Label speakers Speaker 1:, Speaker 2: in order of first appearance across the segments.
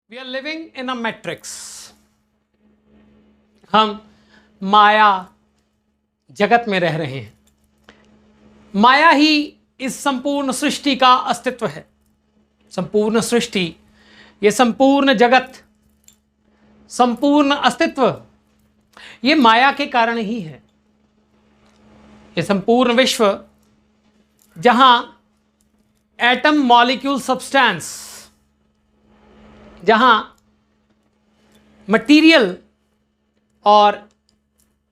Speaker 1: We are living in a matrix. हम माया जगत में रह रहे हैं। माया ही इस संपूर्ण सृष्टि का अस्तित्व है। संपूर्ण सृष्टि, ये संपूर्ण जगत, संपूर्ण अस्तित्व, ये माया के कारण ही है। ये संपूर्ण विश्व जहां एटम मॉलिक्यूल सब्सटेंस, जहां मटीरियल और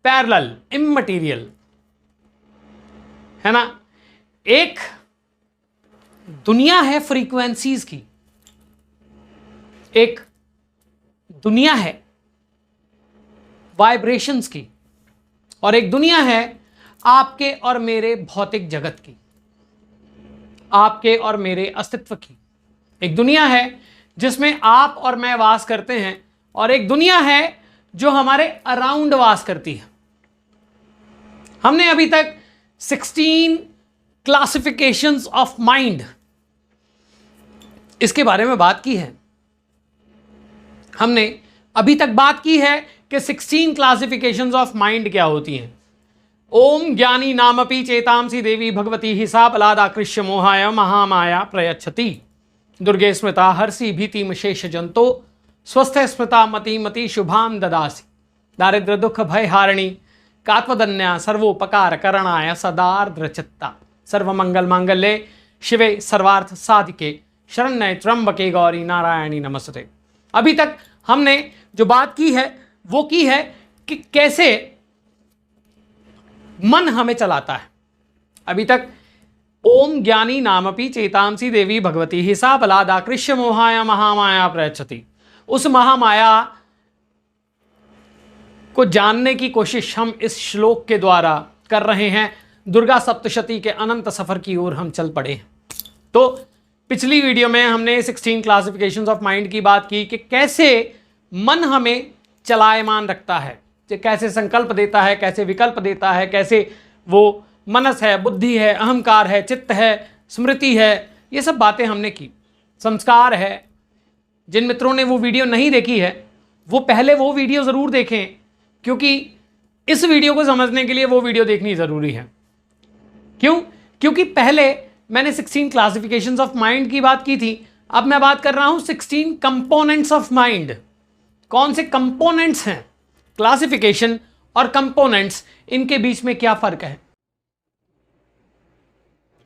Speaker 1: पैरेलल इममटीरियल है ना, एक दुनिया है फ्रीक्वेंसीज की, एक दुनिया है वाइब्रेशंस की, और एक दुनिया है आपके और मेरे भौतिक जगत की, आपके और मेरे अस्तित्व की। एक दुनिया है जिसमें आप और मैं वास करते हैं, और एक दुनिया है जो हमारे अराउंड वास करती है। हमने अभी तक 16 क्लासिफिकेशंस ऑफ माइंड, इसके बारे में बात की है। हमने अभी तक बात की है कि 16 क्लासिफिकेशंस ऑफ माइंड क्या होती हैं। ओम ज्ञानी नामपि चेतांसी देवी भगवती हिसा बलादाकृष्य मोहाय महामाया प्रयच्छति दुर्गे स्मृता हर्षि भीतिम शेष जंतो स्वस्थ स्मृता मति मति शुभाम ददासी दारिद्र दुख भय हारिणी कात्वदन्या सर्वोपकार करणाय सदार्द्रचित्ता सर्वमंगल मांगल्ये शिवे सर्वार्थ साधिके शरण्ये त्र्यंबके गौरी नारायणी नमस्ते। अभी तक हमने जो बात की है वो की है कि कैसे मन हमें चलाता है। अभी तक ओम ज्ञानी नामपि चेतांसी देवी भगवती हिसा बलादाकृष्य मोहाय महामाया प्रयच्छति, उस महामाया को जानने की कोशिश हम इस श्लोक के द्वारा कर रहे हैं। दुर्गा सप्तशती के अनंत सफर की ओर हम चल पड़े हैं। तो पिछली वीडियो में हमने 16 क्लासिफिकेशंस ऑफ माइंड की बात की कि कैसे मन हमें चलायमान रखता है, कैसे संकल्प देता है, कैसे विकल्प देता है, कैसे वो मनस है, बुद्धि है, अहंकार है, चित्त है, स्मृति है, ये सब बातें हमने की। संस्कार है। जिन मित्रों ने वो वीडियो नहीं देखी है वो पहले वो वीडियो ज़रूर देखें, क्योंकि इस वीडियो को समझने के लिए वो वीडियो देखनी ज़रूरी है। क्यों? क्योंकि पहले मैंने 16 क्लासिफिकेशंस ऑफ माइंड की बात की थी, अब मैं बात कर रहा हूँ 16 कंपोनेंट्स ऑफ माइंड। कौन से कंपोनेंट्स हैं? क्लासिफिकेशन और कंपोनेंट्स, इनके बीच में क्या फ़र्क है?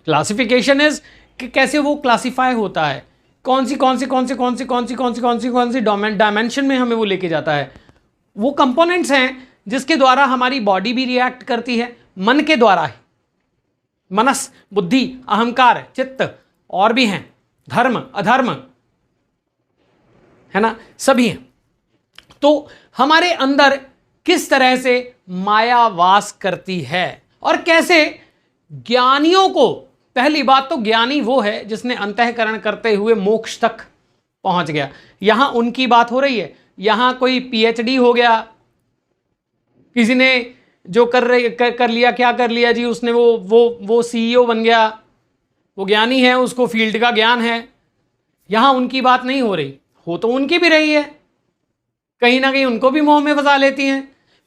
Speaker 1: क्लासिफिकेशन इज कि कैसे वो क्लासिफाई होता है, कौन सी डायमेंशन में हमें वो लेके जाता है। वो कंपोनेंट्स हैं जिसके द्वारा हमारी बॉडी भी रिएक्ट करती है, मन के द्वारा ही। मनस, बुद्धि, अहंकार, चित्त, और भी हैं, धर्म, अधर्म, है ना, सभी हैं। तो हमारे अंदर किस तरह से माया वास करती है और कैसे ज्ञानियों को, पहली बात तो ज्ञानी वो है जिसने अंतःकरण करते हुए मोक्ष तक पहुंच गया। यहां उनकी बात हो रही है। यहां कोई पीएचडी हो गया, किसी ने जो कर लिया, क्या कर लिया जी उसने, वो सीईओ बन गया, वो ज्ञानी है, उसको फील्ड का ज्ञान है। यहां उनकी बात नहीं हो रही। हो तो उनकी भी रही है, कहीं ना कहीं उनको भी मोह में फंसा लेती हैं,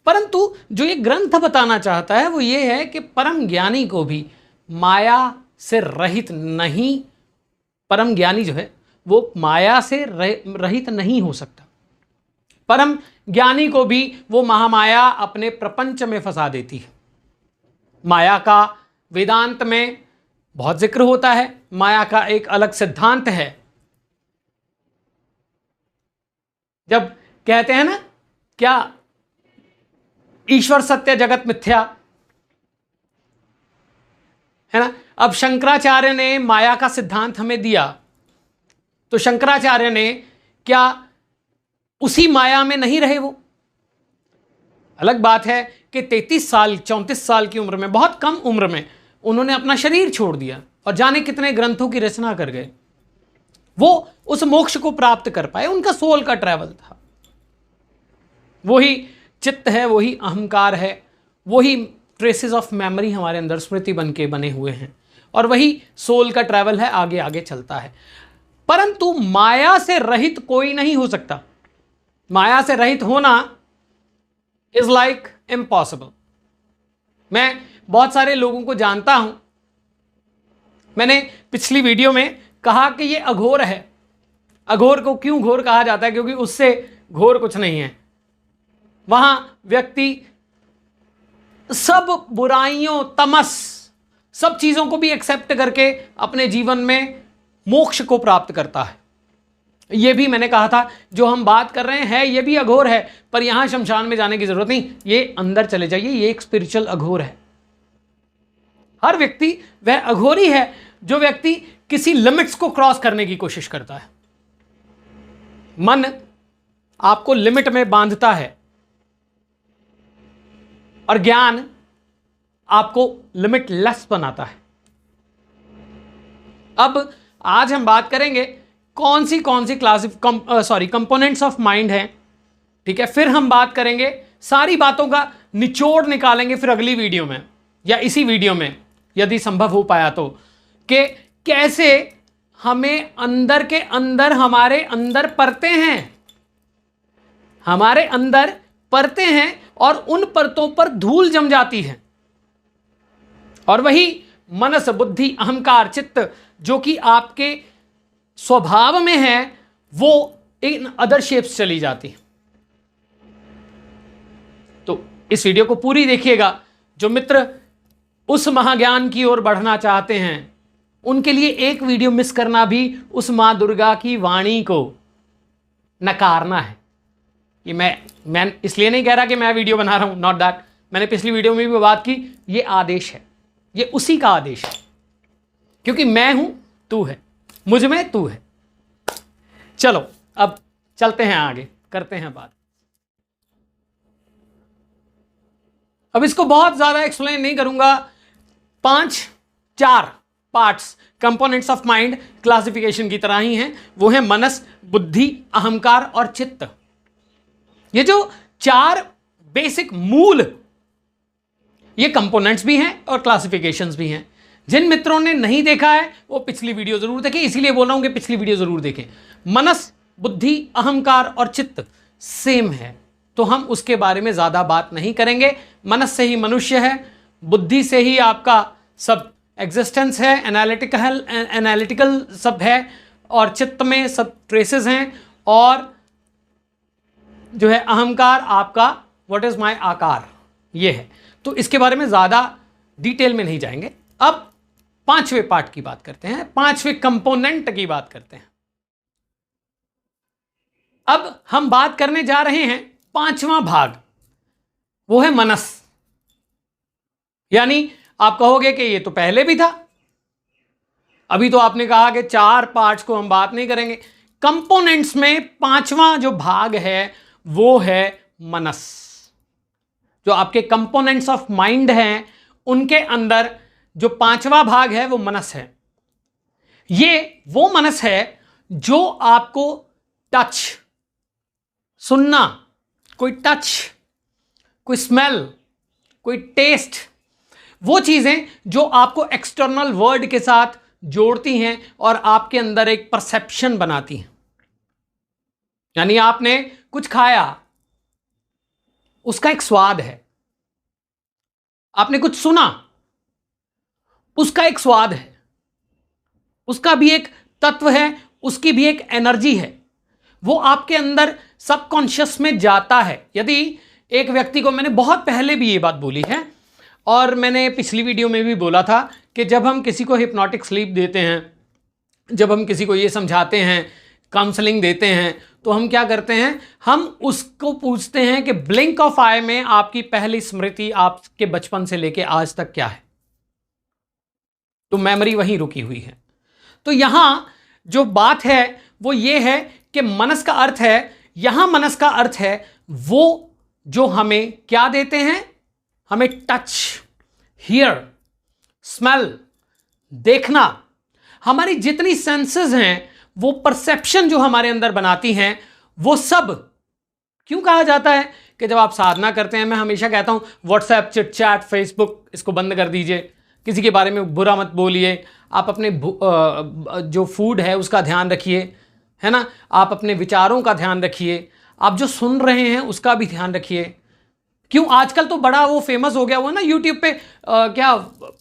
Speaker 1: परंतु जो ये ग्रंथ बताना चाहता है वो ये है कि परम ज्ञानी को भी माया से रहित नहीं, परम ज्ञानी जो है वो माया से रहित नहीं हो सकता। परम ज्ञानी को भी वो महामाया अपने प्रपंच में फंसा देती है। माया का वेदांत में बहुत जिक्र होता है। माया का एक अलग सिद्धांत है। जब कहते हैं ना, क्या ईश्वर सत्य जगत मिथ्या, है ना। अब शंकराचार्य ने माया का सिद्धांत हमें दिया, तो शंकराचार्य ने क्या उसी माया में नहीं रहे? वो अलग बात है कि 33 साल 34 साल की उम्र में, बहुत कम उम्र में उन्होंने अपना शरीर छोड़ दिया और जाने कितने ग्रंथों की रचना कर गए। वो उस मोक्ष को प्राप्त कर पाए। उनका सोल का ट्रैवल था। वही चित्त है, वही अहंकार है, वही ट्रेसेस ऑफ मेमोरी हमारे अंदर स्मृति बन के बने हुए हैं, और वही सोल का ट्रैवल है, आगे आगे चलता है। परंतु माया से रहित कोई नहीं हो सकता। माया से रहित होना इज लाइक इम्पॉसिबल। मैं बहुत सारे लोगों को जानता हूं, मैंने पिछली वीडियो में कहा कि ये अघोर है। अघोर को क्यों घोर कहा जाता है? क्योंकि उससे घोर कुछ नहीं है। वहां व्यक्ति सब बुराइयों, तमस, सब चीजों को भी एक्सेप्ट करके अपने जीवन में मोक्ष को प्राप्त करता है। यह भी मैंने कहा था, जो हम बात कर रहे हैं यह भी अघोर है, पर यहां शमशान में जाने की जरूरत नहीं, ये अंदर चले जाइए, ये एक स्पिरिचुअल अघोर है। हर व्यक्ति वह अघोरी है जो व्यक्ति किसी लिमिट्स को क्रॉस करने की कोशिश करता है। मन आपको लिमिट में बांधता है और ज्ञान आपको लिमिटलेस बनाता है। अब आज हम बात करेंगे कौन सी कंपोनेंट्स ऑफ माइंड हैं, ठीक है। फिर हम बात करेंगे, सारी बातों का निचोड़ निकालेंगे फिर अगली वीडियो में या इसी वीडियो में यदि संभव हो पाया तो, कि कैसे हमें अंदर के अंदर, हमारे अंदर परतें हैं, हमारे अंदर परतें हैं और उन परतों पर धूल जम जाती है, और वही मनस, बुद्धि, अहंकार, चित्त जो कि आपके स्वभाव में है, वो इन अदर शेप्स चली जाती है। तो इस वीडियो को पूरी देखिएगा। जो मित्र उस महाज्ञान की ओर बढ़ना चाहते हैं उनके लिए एक वीडियो मिस करना भी उस मां दुर्गा की वाणी को नकारना है। ये मैं इसलिए नहीं कह रहा कि मैं वीडियो बना रहा हूं, नॉट दैट। मैंने पिछली वीडियो में भी बात की, ये आदेश है, ये उसी का आदेश है, क्योंकि मैं हूं, तू है, मुझ में तू है। चलो अब चलते हैं आगे, करते हैं बात। अब इसको बहुत ज्यादा एक्सप्लेन नहीं करूंगा। 4 parts components of mind classification की तरह ही हैं, वो है मनस, बुद्धि, अहंकार और चित्त। ये जो 4 बेसिक मूल, ये कंपोनेंट्स भी हैं और क्लासिफिकेशंस भी हैं। जिन मित्रों ने नहीं देखा है वो पिछली वीडियो जरूर देखें, इसीलिए बोल रहा हूं कि पिछली वीडियो जरूर देखें। मनस, बुद्धि, अहंकार और चित्त सेम है, तो हम उसके बारे में ज्यादा बात नहीं करेंगे। मनस से ही मनुष्य है, बुद्धि से ही आपका सब एग्जिस्टेंस है, एनालिटिकल सब है, और चित्त में सब ट्रेसेस हैं, और जो है अहंकार आपका व्हाट इज माय आकार, ये है। तो इसके बारे में ज्यादा डिटेल में नहीं जाएंगे। अब 5वें पार्ट की बात करते हैं, 5वें कंपोनेंट की बात करते हैं। अब हम बात करने जा रहे हैं 5वां भाग, वो है मनस। यानी आप कहोगे कि ये तो पहले भी था, अभी तो आपने कहा कि 4 पार्ट्स को हम बात नहीं करेंगे। कंपोनेंट्स में 5वां जो भाग है वो है मनस। जो आपके कंपोनेंट्स ऑफ माइंड हैं उनके अंदर जो 5वां भाग है वो मनस है। ये वो मनस है जो आपको टच, सुनना, कोई टच, कोई स्मेल, कोई टेस्ट, वो चीजें जो आपको एक्सटर्नल वर्ल्ड के साथ जोड़ती हैं और आपके अंदर एक परसेप्शन बनाती हैं। यानी आपने कुछ खाया, उसका एक स्वाद है, आपने कुछ सुना, उसका एक स्वाद है, उसका भी एक तत्व है, उसकी भी एक एनर्जी है, वो आपके अंदर सबकॉन्शियस में जाता है। यदि एक व्यक्ति को, मैंने बहुत पहले भी ये बात बोली है और मैंने पिछली वीडियो में भी बोला था कि जब हम किसी को हिप्नोटिक स्लीप देते हैं, जब हम किसी को ये समझाते हैं, काउंसलिंग देते हैं, तो हम क्या करते हैं, हम उसको पूछते हैं कि ब्लिंक ऑफ आई में आपकी पहली स्मृति आपके बचपन से लेके आज तक क्या है। तो मेमोरी वहीं रुकी हुई है। तो यहां जो बात है वो ये है कि मनस का अर्थ है, यहां मनस का अर्थ है वो जो हमें क्या देते हैं, हमें टच, हियर, स्मेल, देखना, हमारी जितनी सेंसेस हैं, वो परसेप्शन जो हमारे अंदर बनाती हैं, वो सब। क्यों कहा जाता है कि जब आप साधना करते हैं, मैं हमेशा कहता हूं व्हाट्सएप, चिट चैट, फेसबुक, इसको बंद कर दीजिए। किसी के बारे में बुरा मत बोलिए, आप अपने जो फूड है उसका ध्यान रखिए, है ना, आप अपने विचारों का ध्यान रखिए, आप जो सुन रहे हैं उसका भी ध्यान रखिए। क्यों आजकल तो बड़ा वो फेमस हो गया हुआ ना यूट्यूब पे, क्या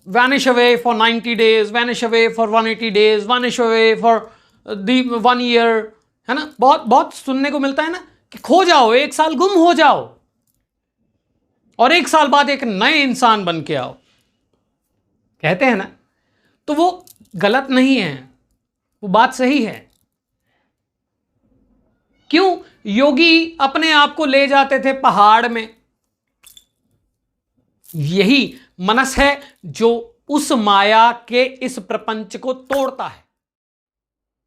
Speaker 1: vanish away for 90 days, vanish away for 180 days, vanish away for the 1 year, है ना, बहुत बहुत सुनने को मिलता है ना कि खो जाओ, 1 साल गुम हो जाओ और 1 साल बाद एक नए इंसान बन के आओ, कहते हैं ना। तो वो गलत नहीं है, वो बात सही है। क्यों योगी अपने आप को ले जाते थे पहाड़ में? यही मनस है जो उस माया के इस प्रपंच को तोड़ता है।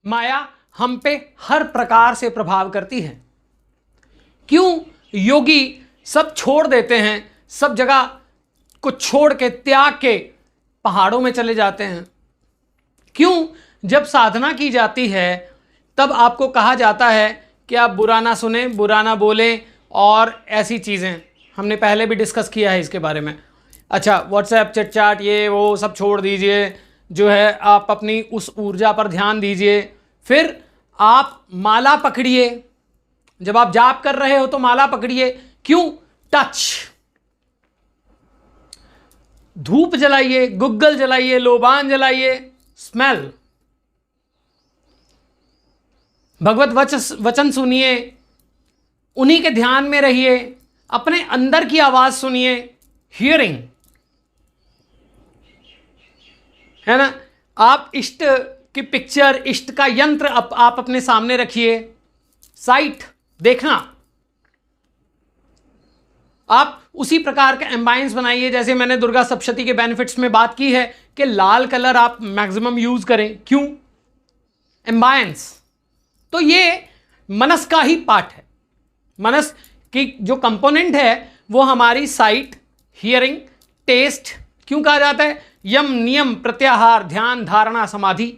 Speaker 1: माया हम पे हर प्रकार से प्रभाव करती है। क्यों योगी सब छोड़ देते हैं, सब जगह को छोड़ के त्याग के पहाड़ों में चले जाते हैं? क्यों जब साधना की जाती है तब आपको कहा जाता है कि आप बुरा ना सुने, बुरा ना बोलें और ऐसी चीज़ें हमने पहले भी डिस्कस किया है इसके बारे में। अच्छा, व्हाट्सएप चिट चैट ये वो सब छोड़ दीजिए, जो है आप अपनी उस ऊर्जा पर ध्यान दीजिए। फिर आप माला पकड़िए, जब आप जाप कर रहे हो तो माला पकड़िए। क्यों? टच, धूप जलाइए, गुग्गल जलाइए, लोबान जलाइए, स्मेल, भगवत वचन सुनिए, उन्हीं के ध्यान में रहिए, अपने अंदर की आवाज सुनिए, हियरिंग, है ना। आप इष्ट की पिक्चर, इष्ट का यंत्र आप अपने सामने रखिए, साइट देखना, आप उसी प्रकार के एम्बायंस बनाइए जैसे मैंने दुर्गा सप्तशती के बेनिफिट्स में बात की है कि लाल कलर आप मैक्सिमम यूज करें। क्यों? एम्बायंस। तो ये मनस का ही पार्ट है। मनस की जो कंपोनेंट है वो हमारी साइट, हियरिंग, टेस्ट। क्यों कहा जाता है? यम, नियम, प्रत्याहार, ध्यान, धारणा, समाधि।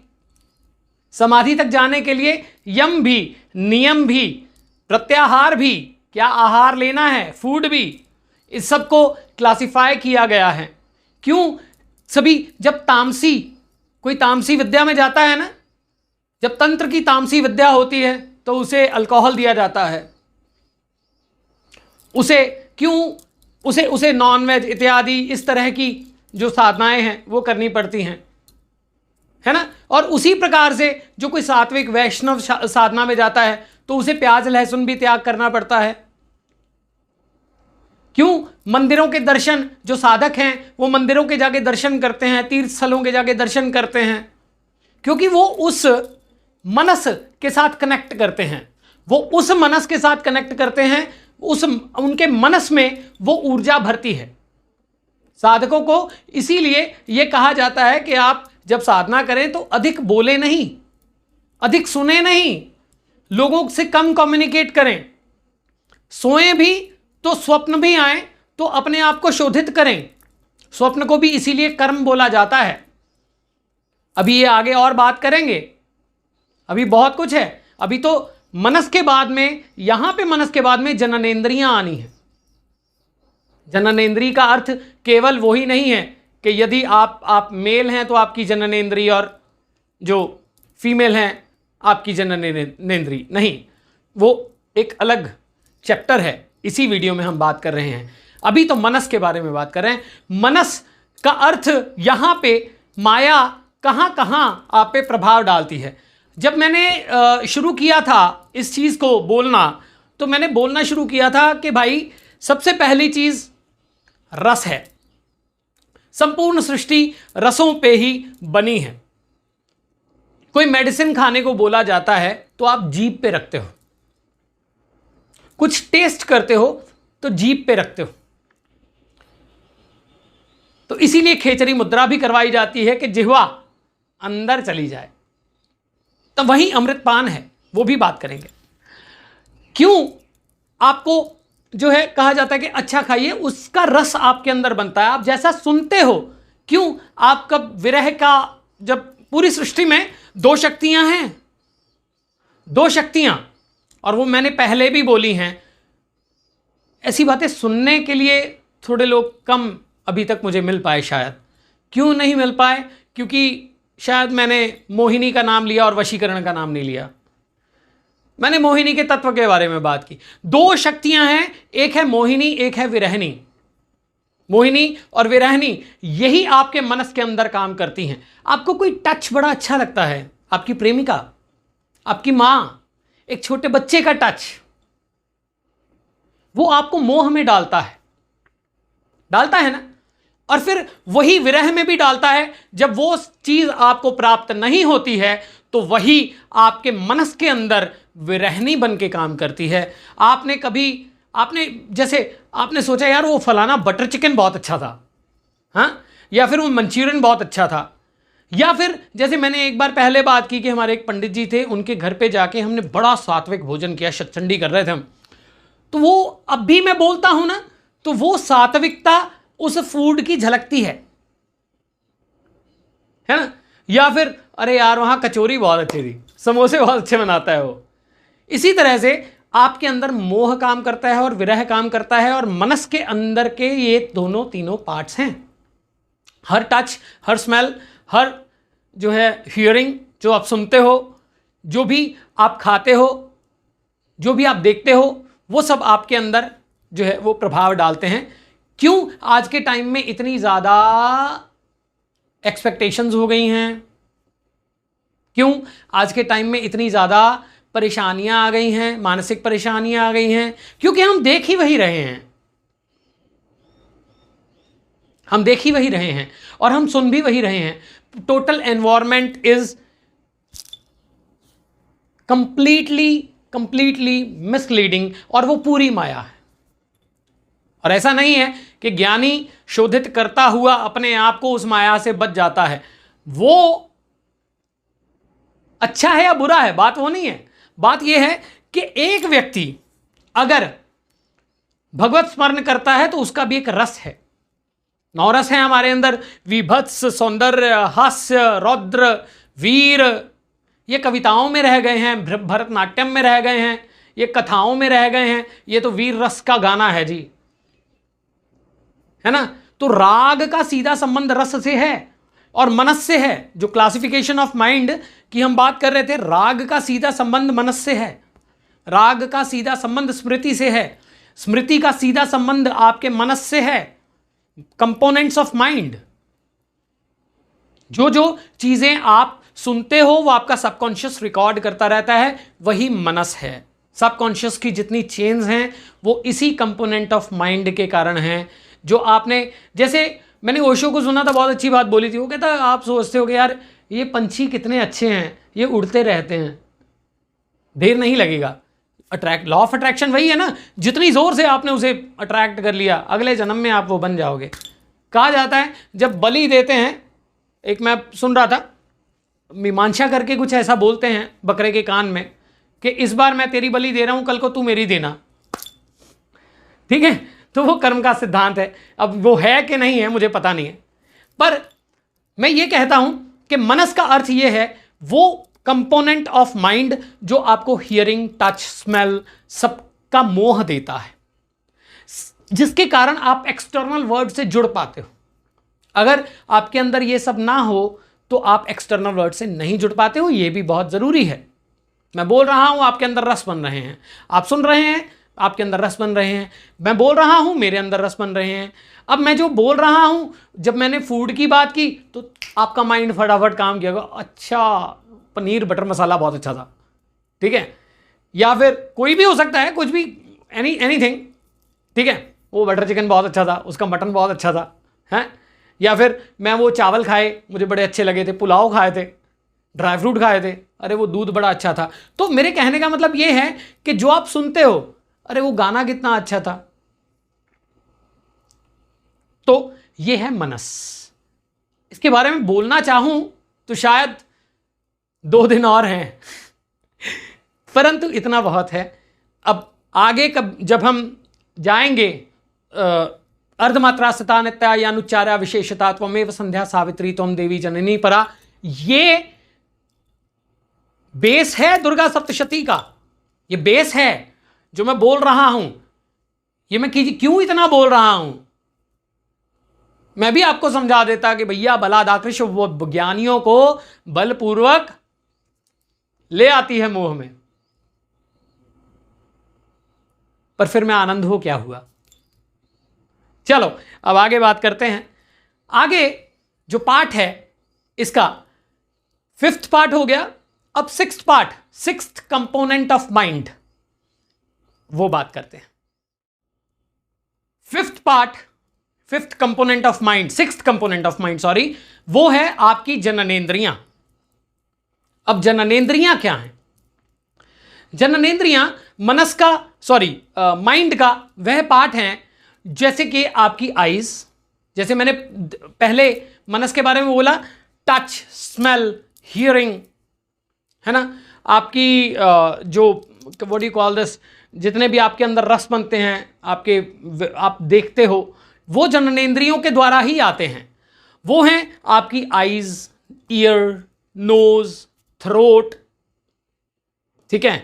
Speaker 1: समाधि तक जाने के लिए यम भी, नियम भी, प्रत्याहार भी, क्या आहार लेना है, फूड भी, इस सब को क्लासिफाई किया गया है। क्यों? सभी जब तामसी, कोई तामसी विद्या में जाता है ना, जब तंत्र की तामसी विद्या होती है तो उसे अल्कोहल दिया जाता है, उसे क्यों, उसे नॉनवेज इत्यादि इस तरह की जो साधनाएं हैं वो करनी पड़ती हैं, है ना। और उसी प्रकार से जो कोई सात्विक वैष्णव साधना में जाता है तो उसे प्याज लहसुन भी त्याग करना पड़ता है। क्यों? मंदिरों के दर्शन, जो साधक हैं वो मंदिरों के जाके दर्शन करते हैं, तीर्थ स्थलों के जाके दर्शन करते हैं, क्योंकि वो उस मनस के साथ कनेक्ट करते हैं, वो उस मनस के साथ कनेक्ट करते हैं, उनके मनस में वो ऊर्जा भरती है। साधकों को इसीलिए यह कहा जाता है कि आप जब साधना करें तो अधिक बोले नहीं, अधिक सुने नहीं, लोगों से कम कम्युनिकेट करें, सोएं भी तो स्वप्न भी आए तो अपने आप को शोधित करें। स्वप्न को भी इसीलिए कर्म बोला जाता है। अभी ये आगे और बात करेंगे, अभी बहुत कुछ है। अभी तो मनस के बाद में, यहां पे मनस के बाद में जननेंद्रियां आनी है। जननेंद्रिय का अर्थ केवल वही नहीं है कि यदि आप मेल हैं तो आपकी जननेंद्रिय और जो फीमेल हैं आपकी जननेंद्रिय नहीं, वो एक अलग चैप्टर है, इसी वीडियो में हम बात कर रहे हैं। अभी तो मनस के बारे में बात कर रहे हैं। मनस का अर्थ यहां पे माया कहां कहां आप पे प्रभाव डालती है। जब मैंने शुरू किया था इस चीज को बोलना, तो मैंने बोलना शुरू किया था कि भाई सबसे पहली चीज रस है। संपूर्ण सृष्टि रसों पे ही बनी है। कोई मेडिसिन खाने को बोला जाता है तो आप जीभ पे रखते हो, कुछ टेस्ट करते हो तो जीभ पे रखते हो। तो इसीलिए खेचरी मुद्रा भी करवाई जाती है कि जिह्वा अंदर चली जाए। तो वही अमृतपान है, वो भी बात करेंगे। क्यों आपको जो है कहा जाता है कि अच्छा खाइए, उसका रस आपके अंदर बनता है, आप जैसा सुनते हो। क्यों? आपका विरह का, जब पूरी सृष्टि में 2 शक्तियां हैं, 2 शक्तियां, और वो मैंने पहले भी बोली हैं। ऐसी बातें सुनने के लिए थोड़े लोग कम अभी तक मुझे मिल पाए शायद, क्यों नहीं मिल पाए? क्योंकि शायद मैंने मोहिनी का नाम लिया और वशीकरण का नाम नहीं लिया। मैंने मोहिनी के तत्व के बारे में बात की। दो शक्तियां हैं, एक है मोहिनी, एक है विरहिणी। मोहिनी और विरहिणी यही आपके मनस के अंदर काम करती हैं। आपको कोई टच बड़ा अच्छा लगता है, आपकी प्रेमिका, आपकी मां, एक छोटे बच्चे का टच, वो आपको मोह में डालता है ना। और फिर वही विरह में भी डालता है। जब वो चीज आपको प्राप्त नहीं होती है तो वही आपके मनस के अंदर विरहनी बन के काम करती है। आपने सोचा यार वो फलाना बटर चिकन बहुत अच्छा था, हाँ, या फिर वो मंचूरियन बहुत अच्छा था, या फिर जैसे मैंने एक बार पहले बात की कि हमारे एक पंडित जी थे, उनके घर पे जाके हमने बड़ा सात्विक भोजन किया, शतचंडी कर रहे थे हम। तो वो अब भी मैं बोलता हूं ना, तो वो सात्विकता उस फूड की झलकती है ना। या फिर अरे यार वहां कचौरी बहुत अच्छी थी, समोसे बहुत अच्छे बनाता है वो। इसी तरह से आपके अंदर मोह काम करता है और विरह काम करता है, और मनस के अंदर के ये दोनों तीनों पार्ट्स हैं। हर टच, हर स्मेल, हर जो है हियरिंग, जो आप सुनते हो, जो भी आप खाते हो, जो भी आप देखते हो, वो सब आपके अंदर जो है वो प्रभाव डालते हैं। क्यों आज के टाइम में इतनी ज्यादा एक्सपेक्टेशंस हो गई हैं? क्यों आज के टाइम में इतनी ज्यादा परेशानियां आ गई हैं, मानसिक परेशानियां आ गई हैं? क्योंकि हम देख ही वही रहे हैं, हम देख ही वही रहे हैं और हम सुन भी वही रहे हैं। Total environment is completely misleading, और वो पूरी माया है। और ऐसा नहीं है कि ज्ञानी शोधित करता हुआ अपने आप को उस माया से बच जाता है। वो अच्छा है या बुरा है, बात वो नहीं है। बात यह है कि एक व्यक्ति अगर भगवत स्मरण करता है तो उसका भी एक रस है। 9 रस है हमारे अंदर, विभत्स, सौंदर्य, हास्य, रौद्र, वीर। ये कविताओं में रह गए हैं, भरतनाट्यम में रह गए हैं, ये कथाओं में रह गए हैं। ये तो वीर रस का गाना है जी, है ना। तो राग का सीधा संबंध रस से है और मनस से है। जो क्लासिफिकेशन ऑफ माइंड की हम बात कर रहे थे, राग का सीधा संबंध मनस से है, राग का सीधा संबंध स्मृति से है, स्मृति का सीधा संबंध आपके मनस से है। कंपोनेंट्स ऑफ माइंड, जो जो चीजें आप सुनते हो वो आपका सबकॉन्शियस रिकॉर्ड करता रहता है, वही मनस है। सबकॉन्शियस की जितनी चेन्स हैं वो इसी कंपोनेंट ऑफ माइंड के कारण हैं। जो आपने, जैसे मैंने ओशो को सुना था, बहुत अच्छी बात बोली थी। वो कहता आप सोचते हो कि यार ये पंछी कितने अच्छे हैं, ये उड़ते रहते हैं, देर नहीं लगेगा। लॉ ऑफ अट्रैक्शन वही है ना, जितनी जोर से आपने उसे अट्रैक्ट कर लिया, अगले जन्म में आप वो बन जाओगे। कहा जाता है जब बलि देते हैं, एक मैं सुन रहा था, मीमांसा करके कुछ ऐसा बोलते हैं बकरे के कान में कि इस बार मैं तेरी बलि दे रहा हूं, कल को तू मेरी देना। ठीक है, तो वो कर्म का सिद्धांत है। अब वो है कि नहीं है मुझे पता नहीं है, पर मैं ये कहता हूं कि मनस का अर्थ ये है वो कंपोनेंट ऑफ माइंड जो आपको हियरिंग, टच, स्मेल सबका मोह देता है, जिसके कारण आप एक्सटर्नल वर्ल्ड से जुड़ पाते हो। अगर आपके अंदर ये सब ना हो तो आप एक्सटर्नल वर्ल्ड से नहीं जुड़ पाते हो। ये भी बहुत जरूरी है। मैं बोल रहा हूं, आपके अंदर रस बन रहे हैं, आप सुन रहे हैं, आपके अंदर रस बन रहे हैं। मैं बोल रहा हूं, मेरे अंदर रस बन रहे हैं। अब मैं जो बोल रहा हूं, जब मैंने फूड की बात की तो आपका माइंड फटाफट काम किया, अच्छा पनीर बटर मसाला बहुत अच्छा था, ठीक है, या फिर कोई भी हो सकता है, कुछ भी, एनीथिंग, ठीक है, वो बटर चिकन बहुत अच्छा था, उसका मटन बहुत अच्छा था, हैं, या फिर मैं वो चावल खाए, मुझे बड़े अच्छे लगे थे, पुलाव खाए थे, ड्राई फ्रूट खाए थे, अरे वो दूध बड़ा अच्छा था। तो मेरे कहने का मतलब ये है कि जो आप सुनते हो, अरे वो गाना कितना अच्छा था, तो ये है मनस। इसके बारे में बोलना चाहूं तो शायद 2 दिन और हैं, परंतु इतना बहुत है। अब आगे जब हम जाएंगे अर्धमात्रा नित्या यानुच्चारा विशेषता त्वमेव संध्या सावित्री त्वम देवी जननी परा, ये बेस है दुर्गा सप्तशती का। ये बेस है जो मैं बोल रहा हूं। ये मैं क्यों इतना बोल रहा हूं? मैं भी आपको समझा देता कि भैया बलादाकृश वो ज्ञानियों को बलपूर्वक ले आती है मोह में, पर फिर मैं आनंद हो क्या हुआ। चलो अब आगे बात करते हैं। आगे जो पार्ट है इसका 5th पार्ट हो गया। अब 6th part, 6th component of mind, वो बात करते हैं। 5th part, 5th component of mind, 6th component of mind sorry, वो है आपकी जननेंद्रियां। अब जननेंद्रियां क्या हैं? जननेंद्रियां मनस का माइंड का वह पार्ट हैं जैसे कि आपकी आईज, जैसे मैंने पहले मनस के बारे में बोला, टच, स्मेल, हियरिंग, है ना, आपकी जो what do you call this, जितने भी आपके अंदर रस बनते हैं, आप देखते हो, वो जननेंद्रियों के द्वारा ही आते हैं। वो हैं आपकी आईज, ईयर, नोज, थ्रोट, ठीक है,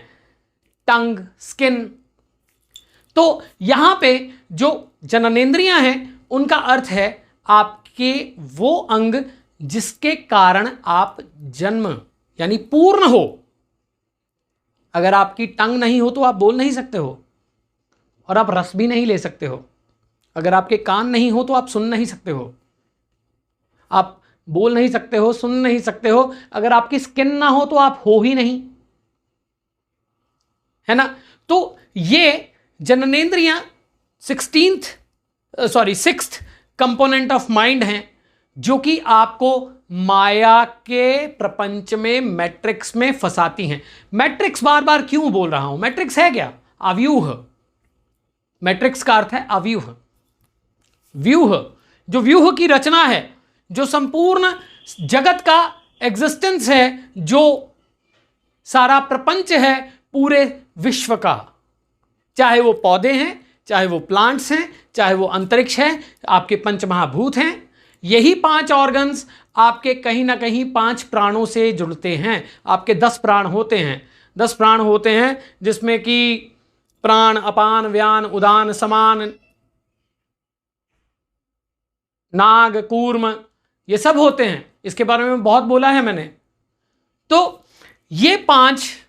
Speaker 1: टंग, स्किन। तो यहां पे जो जननेंद्रियां हैं उनका अर्थ है आपके वो अंग जिसके कारण आप जन्म यानी पूर्ण हो। अगर आपकी टंग नहीं हो तो आप बोल नहीं सकते हो और आप रस भी नहीं ले सकते हो। अगर आपके कान नहीं हो तो आप सुन नहीं सकते हो, आप बोल नहीं सकते हो, सुन नहीं सकते हो। अगर आपकी स्किन ना हो तो आप हो ही नहीं, है ना। तो ये जननेंद्रियां 6th कंपोनेंट ऑफ माइंड हैं जो कि आपको माया के प्रपंच में, मैट्रिक्स में फंसाती हैं। मैट्रिक्स बार बार क्यों बोल रहा हूं? मैट्रिक्स है क्या? अव्यूह। मैट्रिक्स का अर्थ है अव्यूह, व्यूह। जो व्यूह की रचना है, जो संपूर्ण जगत का एग्जिस्टेंस है, जो सारा प्रपंच है पूरे विश्व का, चाहे वो पौधे हैं, चाहे वो प्लांट्स हैं, चाहे वो अंतरिक्ष है, आपके पंचमहाभूत हैं, यही 5 ऑर्गन्स आपके कहीं ना कहीं 5 प्राणों से जुड़ते हैं। आपके 10 प्राण होते हैं, 10 प्राण होते हैं, जिसमें कि प्राण, अपान, व्यान, उदान, समान, नाग, कूर्म, ये सब होते हैं। इसके बारे में बहुत बोला है मैंने। तो ये 5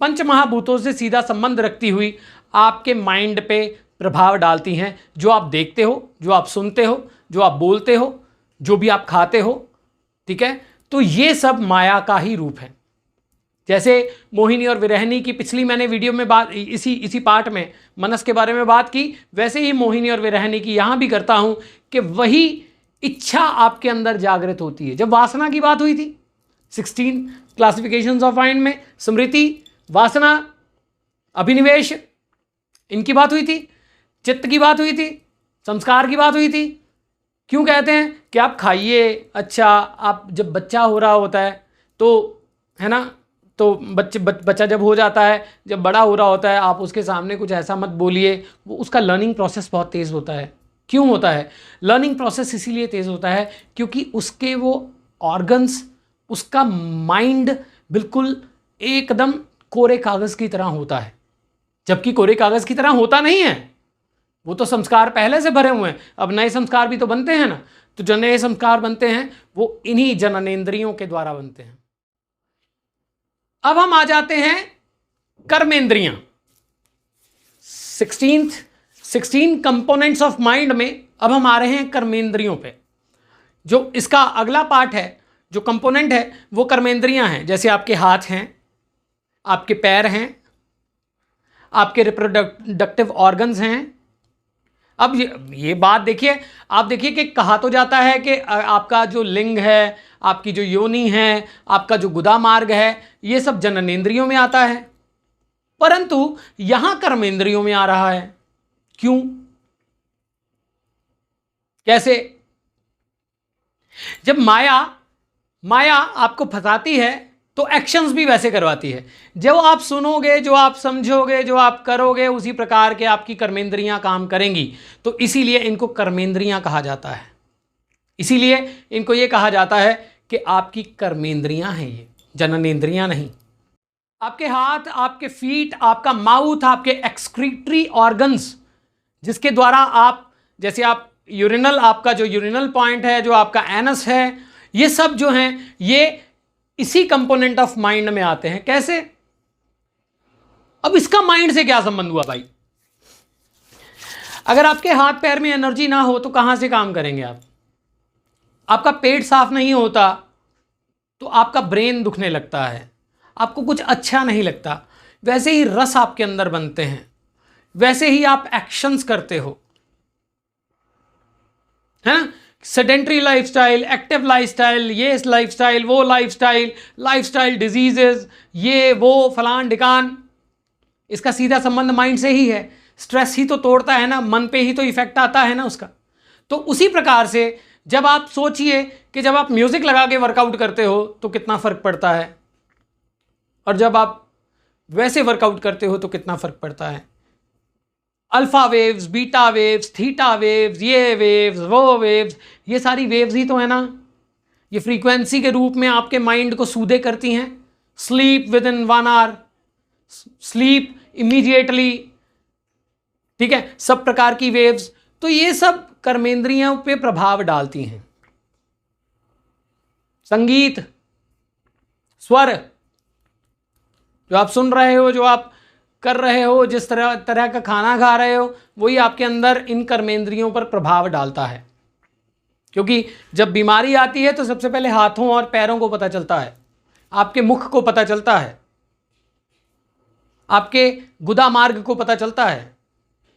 Speaker 1: पंचमहाभूतों से सीधा संबंध रखती हुई आपके माइंड पे प्रभाव डालती हैं। जो आप देखते हो, जो आप सुनते हो, जो आप बोलते हो, जो भी आप खाते हो, ठीक है, तो ये सब माया का ही रूप है। जैसे मोहिनी और विरहिणी की पिछली मैंने वीडियो में बात, इसी पार्ट में मनस के बारे में बात की, वैसे ही मोहिनी और विरहिणी की यहां भी करता हूं कि वही इच्छा आपके अंदर जागृत होती है। जब वासना की बात हुई थी 16 क्लासिफिकेशंस ऑफ माइंड में, स्मृति, वासना, अभिनिवेश, इनकी बात हुई थी, चित्त की बात हुई थी, संस्कार की बात हुई थी। क्यों कहते हैं कि आप खाइए, अच्छा, आप जब बच्चा हो रहा होता है तो, है ना, तो बच्चा जब हो जाता है, जब बड़ा हो रहा होता है, आप उसके सामने कुछ ऐसा मत बोलिए, वो उसका लर्निंग प्रोसेस बहुत तेज़ होता है। क्यों होता है लर्निंग प्रोसेस? इसीलिए तेज़ होता है क्योंकि उसके वो ऑर्गन्स, उसका माइंड बिल्कुल एकदम कोरे कागज़ की तरह होता है, जबकि कोरे कागज़ की तरह होता नहीं है। वो तो संस्कार पहले से भरे हुए हैं, अब नए संस्कार भी तो बनते हैं ना। तो जो नए संस्कार बनते हैं वो इन्हीं जननेंद्रियों के द्वारा बनते हैं। अब हम आ जाते हैं कर्मेंद्रियां। 16 कंपोनेंट्स ऑफ माइंड में अब हम आ रहे हैं कर्मेंद्रियों पे। जो इसका अगला पार्ट है, जो कंपोनेंट है, वो कर्मेंद्रियां हैं। जैसे आपके हाथ हैं, आपके पैर हैं, आपके रिप्रोडक्टिव ऑर्गन्स हैं। अब ये बात देखिए, आप देखिए कि कहा तो जाता है कि आपका जो लिंग है, आपकी जो योनि है, आपका जो गुदा मार्ग है, ये सब जननेंद्रियों में आता है, परंतु यहां कर्मेंद्रियों में आ रहा है। क्यों, कैसे? जब माया आपको फंसाती है तो एक्शंस भी वैसे करवाती है। जो आप सुनोगे, जो आप समझोगे, जो आप करोगे, उसी प्रकार के आपकी कर्मेंद्रियां काम करेंगी। तो इसीलिए इनको कर्मेंद्रियां कहा जाता है। इसीलिए इनको ये कहा जाता है कि आपकी कर्मेंद्रियां हैं, ये जननेंद्रियां नहीं। आपके हाथ, आपके फीट, आपका माउथ, आपके एक्सक्रीटरी ऑर्गन्स, जिसके द्वारा आप, जैसे आप यूरिनल, आपका जो यूरिनल पॉइंट है, जो आपका एनस है, ये सब जो हैं ये इसी कंपोनेंट ऑफ माइंड में आते हैं। कैसे? अब इसका माइंड से क्या संबंध हुआ भाई? अगर आपके हाथ पैर में एनर्जी ना हो तो कहां से काम करेंगे आप? आपका पेट साफ नहीं होता तो आपका ब्रेन दुखने लगता है, आपको कुछ अच्छा नहीं लगता। वैसे ही रस आपके अंदर बनते हैं, वैसे ही आप एक्शंस करते हो, है ना? सेडेंट्री लाइफस्टाइल, एक्टिव लाइफस्टाइल, ये लाइफस्टाइल, वो लाइफस्टाइल, लाइफस्टाइल डिजीजेस, ये वो फलान ढिकान, इसका सीधा संबंध माइंड से ही है। स्ट्रेस ही तो तोड़ता है ना, मन पे ही तो इफेक्ट आता है ना उसका। तो उसी प्रकार से जब आप सोचिए कि जब आप म्यूजिक लगा के वर्कआउट करते हो तो कितना फर्क पड़ता है, और जब आप वैसे वर्कआउट करते हो तो कितना फर्क पड़ता है। Alpha waves, beta waves, theta waves, ये वेव्स, वो वेव्स, ये सारी वेव्स ही तो है ना। ये फ्रीक्वेंसी के रूप में आपके माइंड को सूदे करती हैं। Sleep within 1 hour, sleep immediately, ठीक है, सब प्रकार की वेव्स। तो ये सब कर्मेंद्रियों पे प्रभाव डालती हैं। संगीत, स्वर, जो आप सुन रहे हो, जो आप कर रहे हो, जिस तरह का खाना खा रहे हो, वही आपके अंदर इन कर्मेंद्रियों पर प्रभाव डालता है। क्योंकि जब बीमारी आती है तो सबसे पहले हाथों और पैरों को पता चलता है, आपके मुख को पता चलता है, आपके गुदा मार्ग को पता चलता है।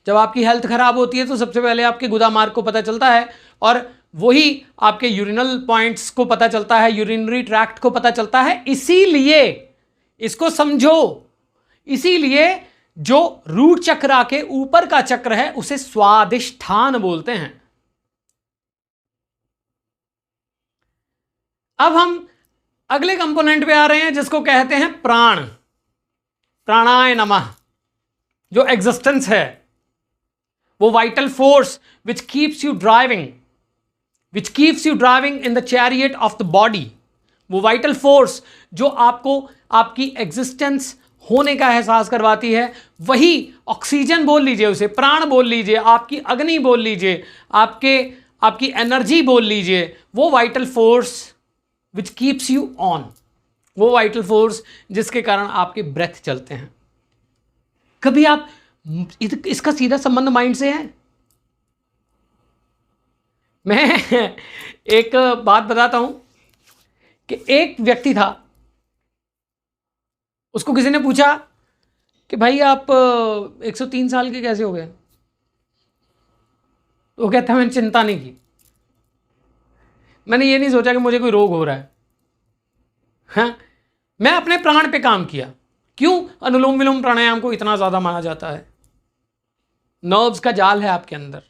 Speaker 1: जब आपकी हेल्थ खराब होती है तो सबसे पहले आपके गुदा मार्ग को पता चलता है, और वही आपके यूरिनल पॉइंट्स को पता चलता है, यूरिनरी ट्रैक्ट को पता चलता है। इसीलिए इसको समझो, इसीलिए जो रूट चक्र के ऊपर का चक्र है उसे स्वादिष्ठान बोलते हैं। अब हम अगले कंपोनेंट पे आ रहे हैं जिसको कहते हैं प्राण, प्राणाय नमः। जो एग्जिस्टेंस है, वो vital force which keeps you driving in the chariot of the body. वो वाइटल फोर्स जो आपको आपकी एग्जिस्टेंस होने का एहसास करवाती है, वही ऑक्सीजन बोल लीजिए, उसे प्राण बोल लीजिए, आपकी अग्नि बोल लीजिए, आपकी एनर्जी बोल लीजिए, वो vital force which keeps you on, वो वाइटल फोर्स जिसके कारण आपके ब्रेथ चलते हैं। कभी आप इसका सीधा संबंध माइंड से है? मैं एक बात बताता हूं कि एक व्यक्ति था, उसको किसी ने पूछा कि भाई आप 103 साल के कैसे हो गए? तो वो कहता है मैंने चिंता नहीं की, मैंने ये नहीं सोचा कि मुझे कोई रोग हो रहा है। हाँ, मैं अपने प्राण पे काम किया। क्यों अनुलोम विलोम प्राणायाम को इतना ज़्यादा माना जाता है? नर्व्स का जाल है आपके अंदर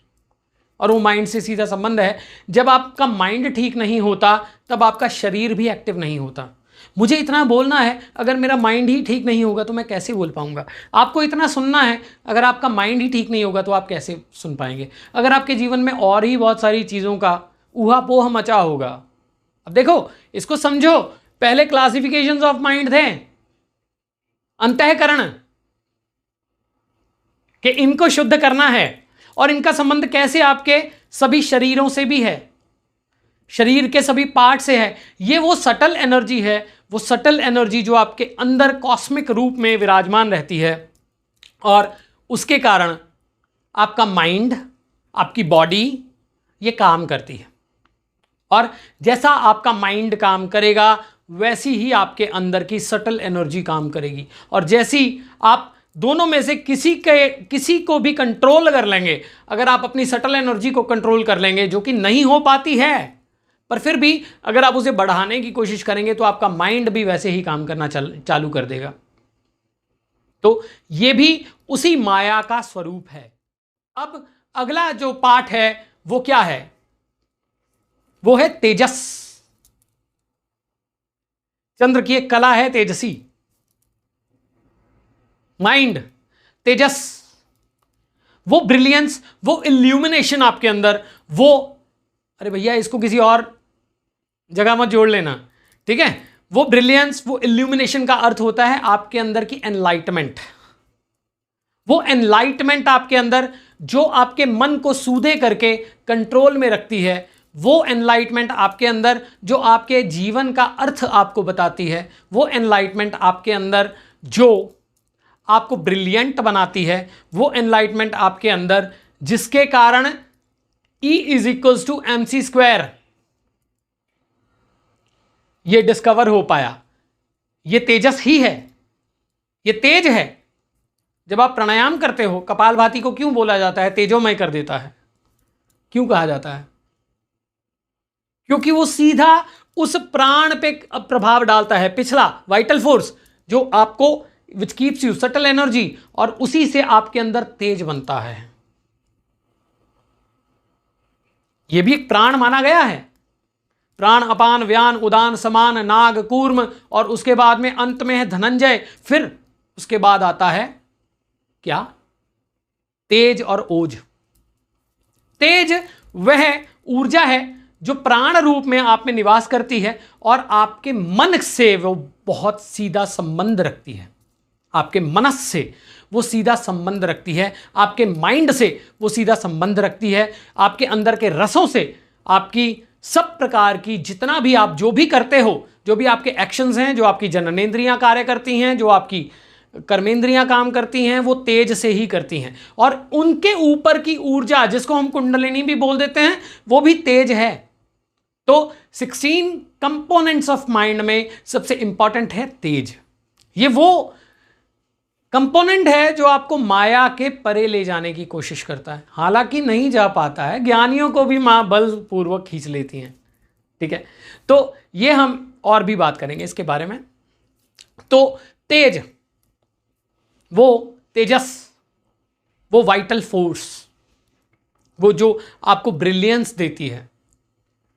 Speaker 1: और वो माइंड से सीधा संबंध है। जब आपका माइंड ठीक नहीं होता तब आपका शरीर भी एक्टिव नहीं होता। मुझे इतना बोलना है, अगर मेरा माइंड ही ठीक नहीं होगा तो मैं कैसे बोल पाऊंगा? आपको इतना सुनना है, अगर आपका माइंड ही ठीक नहीं होगा तो आप कैसे सुन पाएंगे? अगर आपके जीवन में और ही बहुत सारी चीज़ों का ऊहापोह मचा होगा। अब देखो, इसको समझो। पहले क्लासिफिकेशंस ऑफ माइंड थे, अंतःकरण, कि इनको शुद्ध करना है, और इनका संबंध कैसे आपके सभी शरीरों से भी है, शरीर के सभी पार्ट से है। ये वो सटल एनर्जी है, वो सटल एनर्जी जो आपके अंदर कॉस्मिक रूप में विराजमान रहती है, और उसके कारण आपका माइंड, आपकी बॉडी ये काम करती है। और जैसा आपका माइंड काम करेगा वैसी ही आपके अंदर की सटल एनर्जी काम करेगी। और जैसी आप दोनों में से किसी को भी कंट्रोल कर लेंगे, अगर आप अपनी सटल एनर्जी को कंट्रोल कर लेंगे, जो कि नहीं हो पाती है, पर फिर भी अगर आप उसे बढ़ाने की कोशिश करेंगे तो आपका माइंड भी वैसे ही काम करना चालू कर देगा। तो ये भी उसी माया का स्वरूप है। अब अगला जो पार्ट है वो क्या है? वो है तेजस। चंद्र की एक कला है तेजसी, माइंड, तेजस, वो ब्रिलियंस, वो इल्यूमिनेशन आपके अंदर, वो, अरे भैया इसको किसी और जगह मत जोड़ लेना, ठीक है? वो ब्रिलियंस, वो इल्यूमिनेशन का अर्थ होता है आपके अंदर की एनलाइटमेंट, वो एनलाइटमेंट आपके अंदर जो आपके मन को सूदे करके कंट्रोल में रखती है, वो एनलाइटमेंट आपके अंदर जो आपके जीवन का अर्थ आपको बताती है, वो एनलाइटमेंट आपके अंदर जो आपको ब्रिलियंट बनाती है, वो एनलाइटमेंट आपके अंदर जिसके कारण E = mc², ये डिस्कवर हो पाया। ये तेजस ही है, ये तेज है। जब आप प्राणायाम करते हो, कपालभाति को क्यों बोला जाता है तेजोमय कर देता है, क्यों कहा जाता है? क्योंकि वो सीधा उस प्राण पे प्रभाव डालता है, पिछला वाइटल फोर्स जो आपको which keeps you subtle energy, और उसी से आपके अंदर तेज बनता है। यह भी एक प्राण माना गया है। प्राण, अपान, व्यान, उदान, समान, नाग, कूर्म, और उसके बाद में अंत में है धनंजय। फिर उसके बाद आता है क्या? तेज और ओज। तेज वह ऊर्जा है जो प्राण रूप में आप में निवास करती है और आपके मन से वो बहुत सीधा संबंध रखती है, आपके मनस से वो सीधा संबंध रखती है, आपके माइंड से वो सीधा संबंध रखती है, आपके अंदर के रसों से, आपकी सब प्रकार की जितना भी आप जो भी करते हो, जो भी आपके एक्शंस हैं, जो आपकी जननेंद्रियां कार्य करती हैं, जो आपकी कर्मेंद्रियां काम करती हैं, वो तेज से ही करती हैं। और उनके ऊपर की ऊर्जा जिसको हम कुंडलिनी भी बोल देते हैं, वो भी तेज है। तो 16 कंपोनेंट्स ऑफ माइंड में सबसे इंपॉर्टेंट है तेज। ये वो कंपोनेंट है जो आपको माया के परे ले जाने की कोशिश करता है, हालांकि नहीं जा पाता है। ज्ञानियों को भी मां बलपूर्वक खींच लेती हैं, ठीक है। तो ये हम और भी बात करेंगे इसके बारे में। तो तेज, वो तेजस, वो वाइटल फोर्स, वो जो आपको ब्रिलियंस देती है,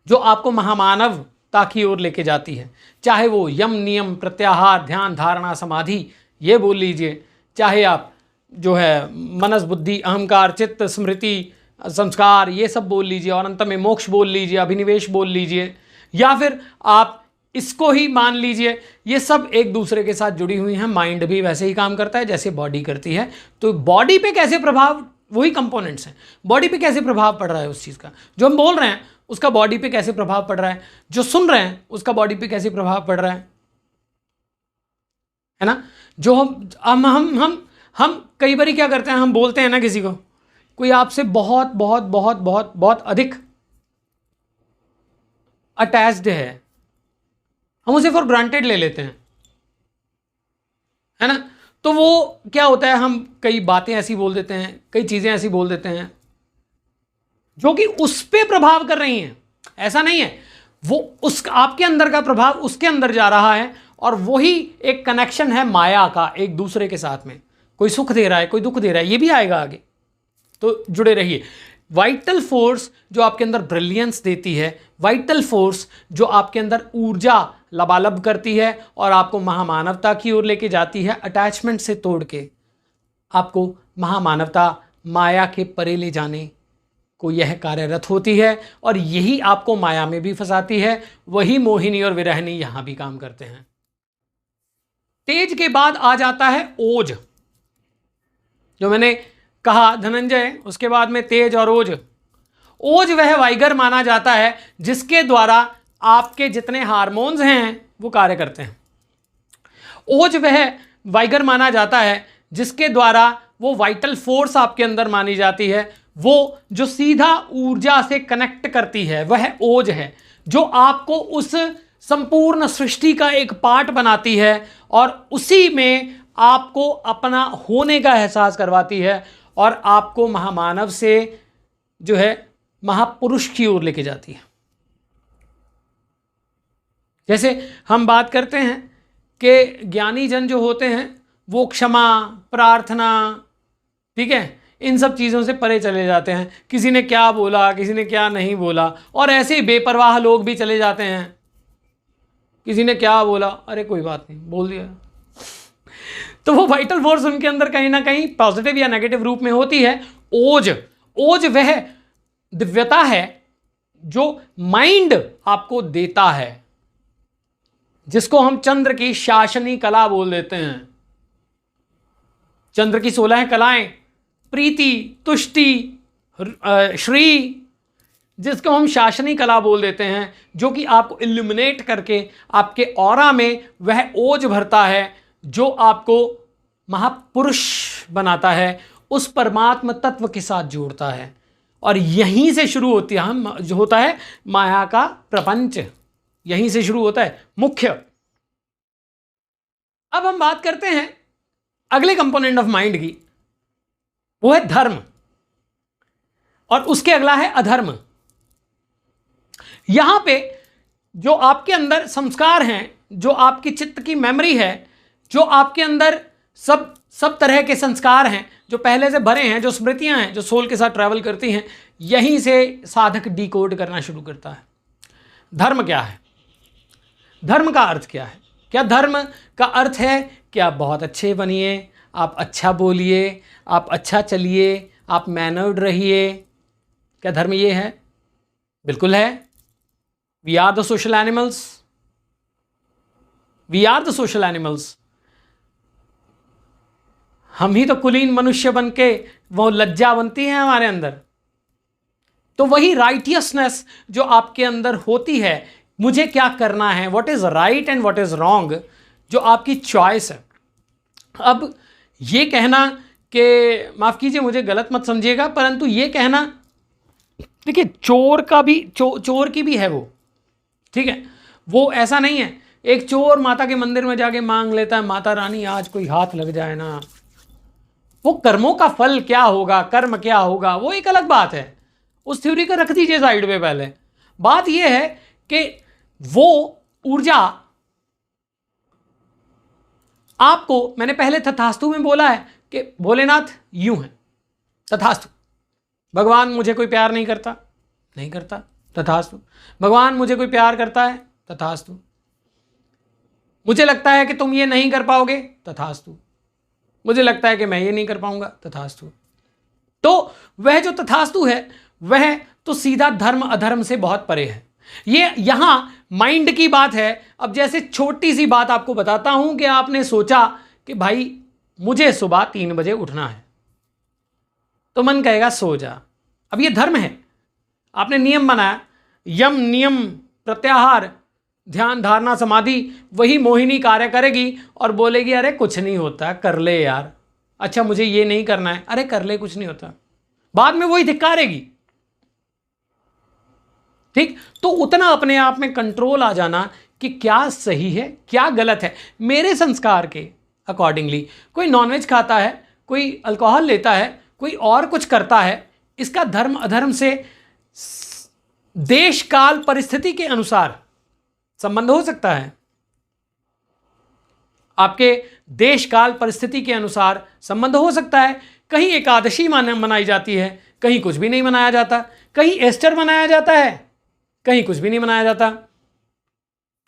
Speaker 1: जो आपको महामानवता की ओर लेके जाती है, चाहे वो यम, नियम, प्रत्याहार, ध्यान, धारणा, समाधि ये बोल लीजिए, चाहे आप जो है मनस, बुद्धि, अहंकार, चित्त, स्मृति, संस्कार ये सब बोल लीजिए, और अंत में मोक्ष बोल लीजिए, अभिनिवेश बोल लीजिए, या फिर आप इसको ही मान लीजिए। ये सब एक दूसरे के साथ जुड़ी हुई हैं। माइंड भी वैसे ही काम करता है जैसे बॉडी करती है। तो बॉडी पे कैसे प्रभाव, वही कंपोनेंट्स हैं, बॉडी पे कैसे प्रभाव पड़ रहा है उस चीज़ का, जो हम बोल रहे हैं उसका बॉडी पे कैसे प्रभाव पड़ रहा है, जो सुन रहे हैं उसका बॉडी पे कैसे प्रभाव पड़ रहा है ना। जो हम कई बार क्या करते हैं, हम बोलते हैं ना किसी को, कोई आपसे बहुत बहुत बहुत बहुत बहुत अधिक अटैच्ड है, हम उसे फॉर ग्रांटेड ले लेते हैं, है ना। तो वो क्या होता है, हम कई बातें ऐसी बोल देते हैं, कई चीजें ऐसी बोल देते हैं जो कि उस पे प्रभाव कर रही हैं। ऐसा नहीं है, वो उस आपके अंदर का प्रभाव उसके अंदर जा रहा है, और वही एक कनेक्शन है माया का एक दूसरे के साथ में। कोई सुख दे रहा है, कोई दुख दे रहा है, ये भी आएगा आगे, तो जुड़े रहिए। वाइटल फोर्स जो आपके अंदर ब्रिलियंस देती है, वाइटल फोर्स जो आपके अंदर ऊर्जा लबालब करती है और आपको महामानवता की ओर लेके जाती है, अटैचमेंट से तोड़ के आपको महामानवता, माया के परे ले जाने को यह कार्यरत होती है, और यही आपको माया में भी फंसाती है। वही मोहिनी और विरहिणी यहां भी काम करते हैं। तेज के बाद आ जाता है ओज, जो मैंने कहा धनंजय, उसके बाद में तेज और ओज। ओज वह वाइगर माना जाता है जिसके द्वारा आपके जितने हार्मोन्स हैं वो कार्य करते हैं। ओज वह वाइगर माना जाता है जिसके द्वारा वो वाइटल फोर्स आपके अंदर मानी जाती है, वो जो सीधा ऊर्जा से कनेक्ट करती है, वह ओज है, जो आपको उस संपूर्ण सृष्टि का एक पार्ट बनाती है और उसी में आपको अपना होने का एहसास करवाती है, और आपको महामानव से जो है महापुरुष की ओर लेके जाती है। जैसे हम बात करते हैं कि ज्ञानी जन जो होते हैं वो क्षमा, प्रार्थना, ठीक है, इन सब चीज़ों से परे चले जाते हैं। किसी ने क्या बोला, किसी ने क्या नहीं बोला, और ऐसे ही बेपरवाह लोग भी चले जाते हैं। किसी ने क्या बोला, अरे कोई बात नहीं, बोल दिया। तो वो वाइटल फोर्स उनके अंदर कहीं ना कहीं पॉजिटिव या नेगेटिव रूप में होती है। ओज, ओज वह दिव्यता है जो माइंड आपको देता है, जिसको हम चंद्र की शासनी कला बोल देते हैं। चंद्र की 16 कलाएं, प्रीति, तुष्टि, श्री, जिसको हम शासनी कला बोल देते हैं, जो कि आपको इल्यूमिनेट करके आपके ऑरा में वह ओज भरता है जो आपको महापुरुष बनाता है, उस परमात्मा तत्व के साथ जोड़ता है। और यहीं से शुरू होती है जो होता है माया का प्रपंच, यहीं से शुरू होता है मुख्य। अब हम बात करते हैं अगले कंपोनेंट ऑफ माइंड की, वो है धर्म, और उसके अगला है अधर्म। यहां पे जो आपके अंदर संस्कार हैं, जो आपकी चित्त की मेमोरी है, जो आपके अंदर सब तरह के संस्कार हैं जो पहले से भरे हैं, जो स्मृतियां हैं जो सोल के साथ ट्रैवल करती हैं, यहीं से साधक डिकोड करना शुरू करता है। धर्म क्या है? धर्म का अर्थ क्या है? क्या धर्म का अर्थ है कि आप बहुत अच्छे बनिए, आप अच्छा बोलिए, आप अच्छा चलिए, आप मैनर्ड रहिए? क्या धर्म ये है? बिल्कुल है। We are the social animals, we are the social animals. हम ही तो कुलीन मनुष्य बन के वो लज्जा बनती है हमारे अंदर। तो वही राइटियसनेस जो आपके अंदर होती है, मुझे क्या करना है, what is right and what is wrong, जो आपकी चॉइस है। अब ये कहना कि, माफ कीजिए मुझे गलत मत समझिएगा, परंतु ये कहना, देखिए चोर का भी चोर की भी है वो, ठीक है, वो ऐसा नहीं है एक चोर माता के मंदिर में जाके मांग लेता है, माता रानी आज कोई हाथ लग जाए ना, वो कर्मों का फल क्या होगा, कर्म क्या होगा, वो एक अलग बात है। उस थ्योरी को रख दीजिए साइड पे। पहले बात यह है कि वो ऊर्जा आपको, मैंने पहले तथास्तु में बोला है कि भोलेनाथ यूं है, तथास्तु। भगवान मुझे कोई प्यार नहीं करता, नहीं करता, तथास्तु। भगवान मुझे कोई प्यार करता है, तथास्तु। मुझे लगता है कि तुम ये नहीं कर पाओगे, तथास्तु। मुझे लगता है कि मैं ये नहीं कर पाऊंगा, तथास्तु। तो वह जो तथास्तु है वह तो सीधा धर्म अधर्म से बहुत परे है। ये यहां माइंड की बात है। अब जैसे छोटी सी बात आपको बताता हूं कि आपने सोचा कि भाई मुझे सुबह 3 बजे उठना है, तो मन कहेगा सो जा। अब ये धर्म है, आपने नियम बनाया, यम नियम प्रत्याहार ध्यान धारणा समाधि, वही मोहिनी कार्य करेगी और बोलेगी अरे कुछ नहीं होता, कर ले यार, अच्छा मुझे ये नहीं करना है, अरे कर ले कुछ नहीं होता। बाद में वही धिक्कारेगी। ठीक, तो उतना अपने आप में कंट्रोल आ जाना कि क्या सही है क्या गलत है। मेरे संस्कार के अकॉर्डिंगली कोई नॉनवेज खाता है, कोई अल्कोहल लेता है, कोई और कुछ करता है, इसका धर्म अधर्म से देश काल परिस्थिति के अनुसार संबंध हो सकता है। आपके देश काल परिस्थिति के अनुसार संबंध हो सकता है। कहीं एकादशी मनाई जाती है, कहीं कुछ भी नहीं मनाया जाता, कहीं ईस्टर मनाया जाता है, कहीं कुछ भी नहीं मनाया जाता,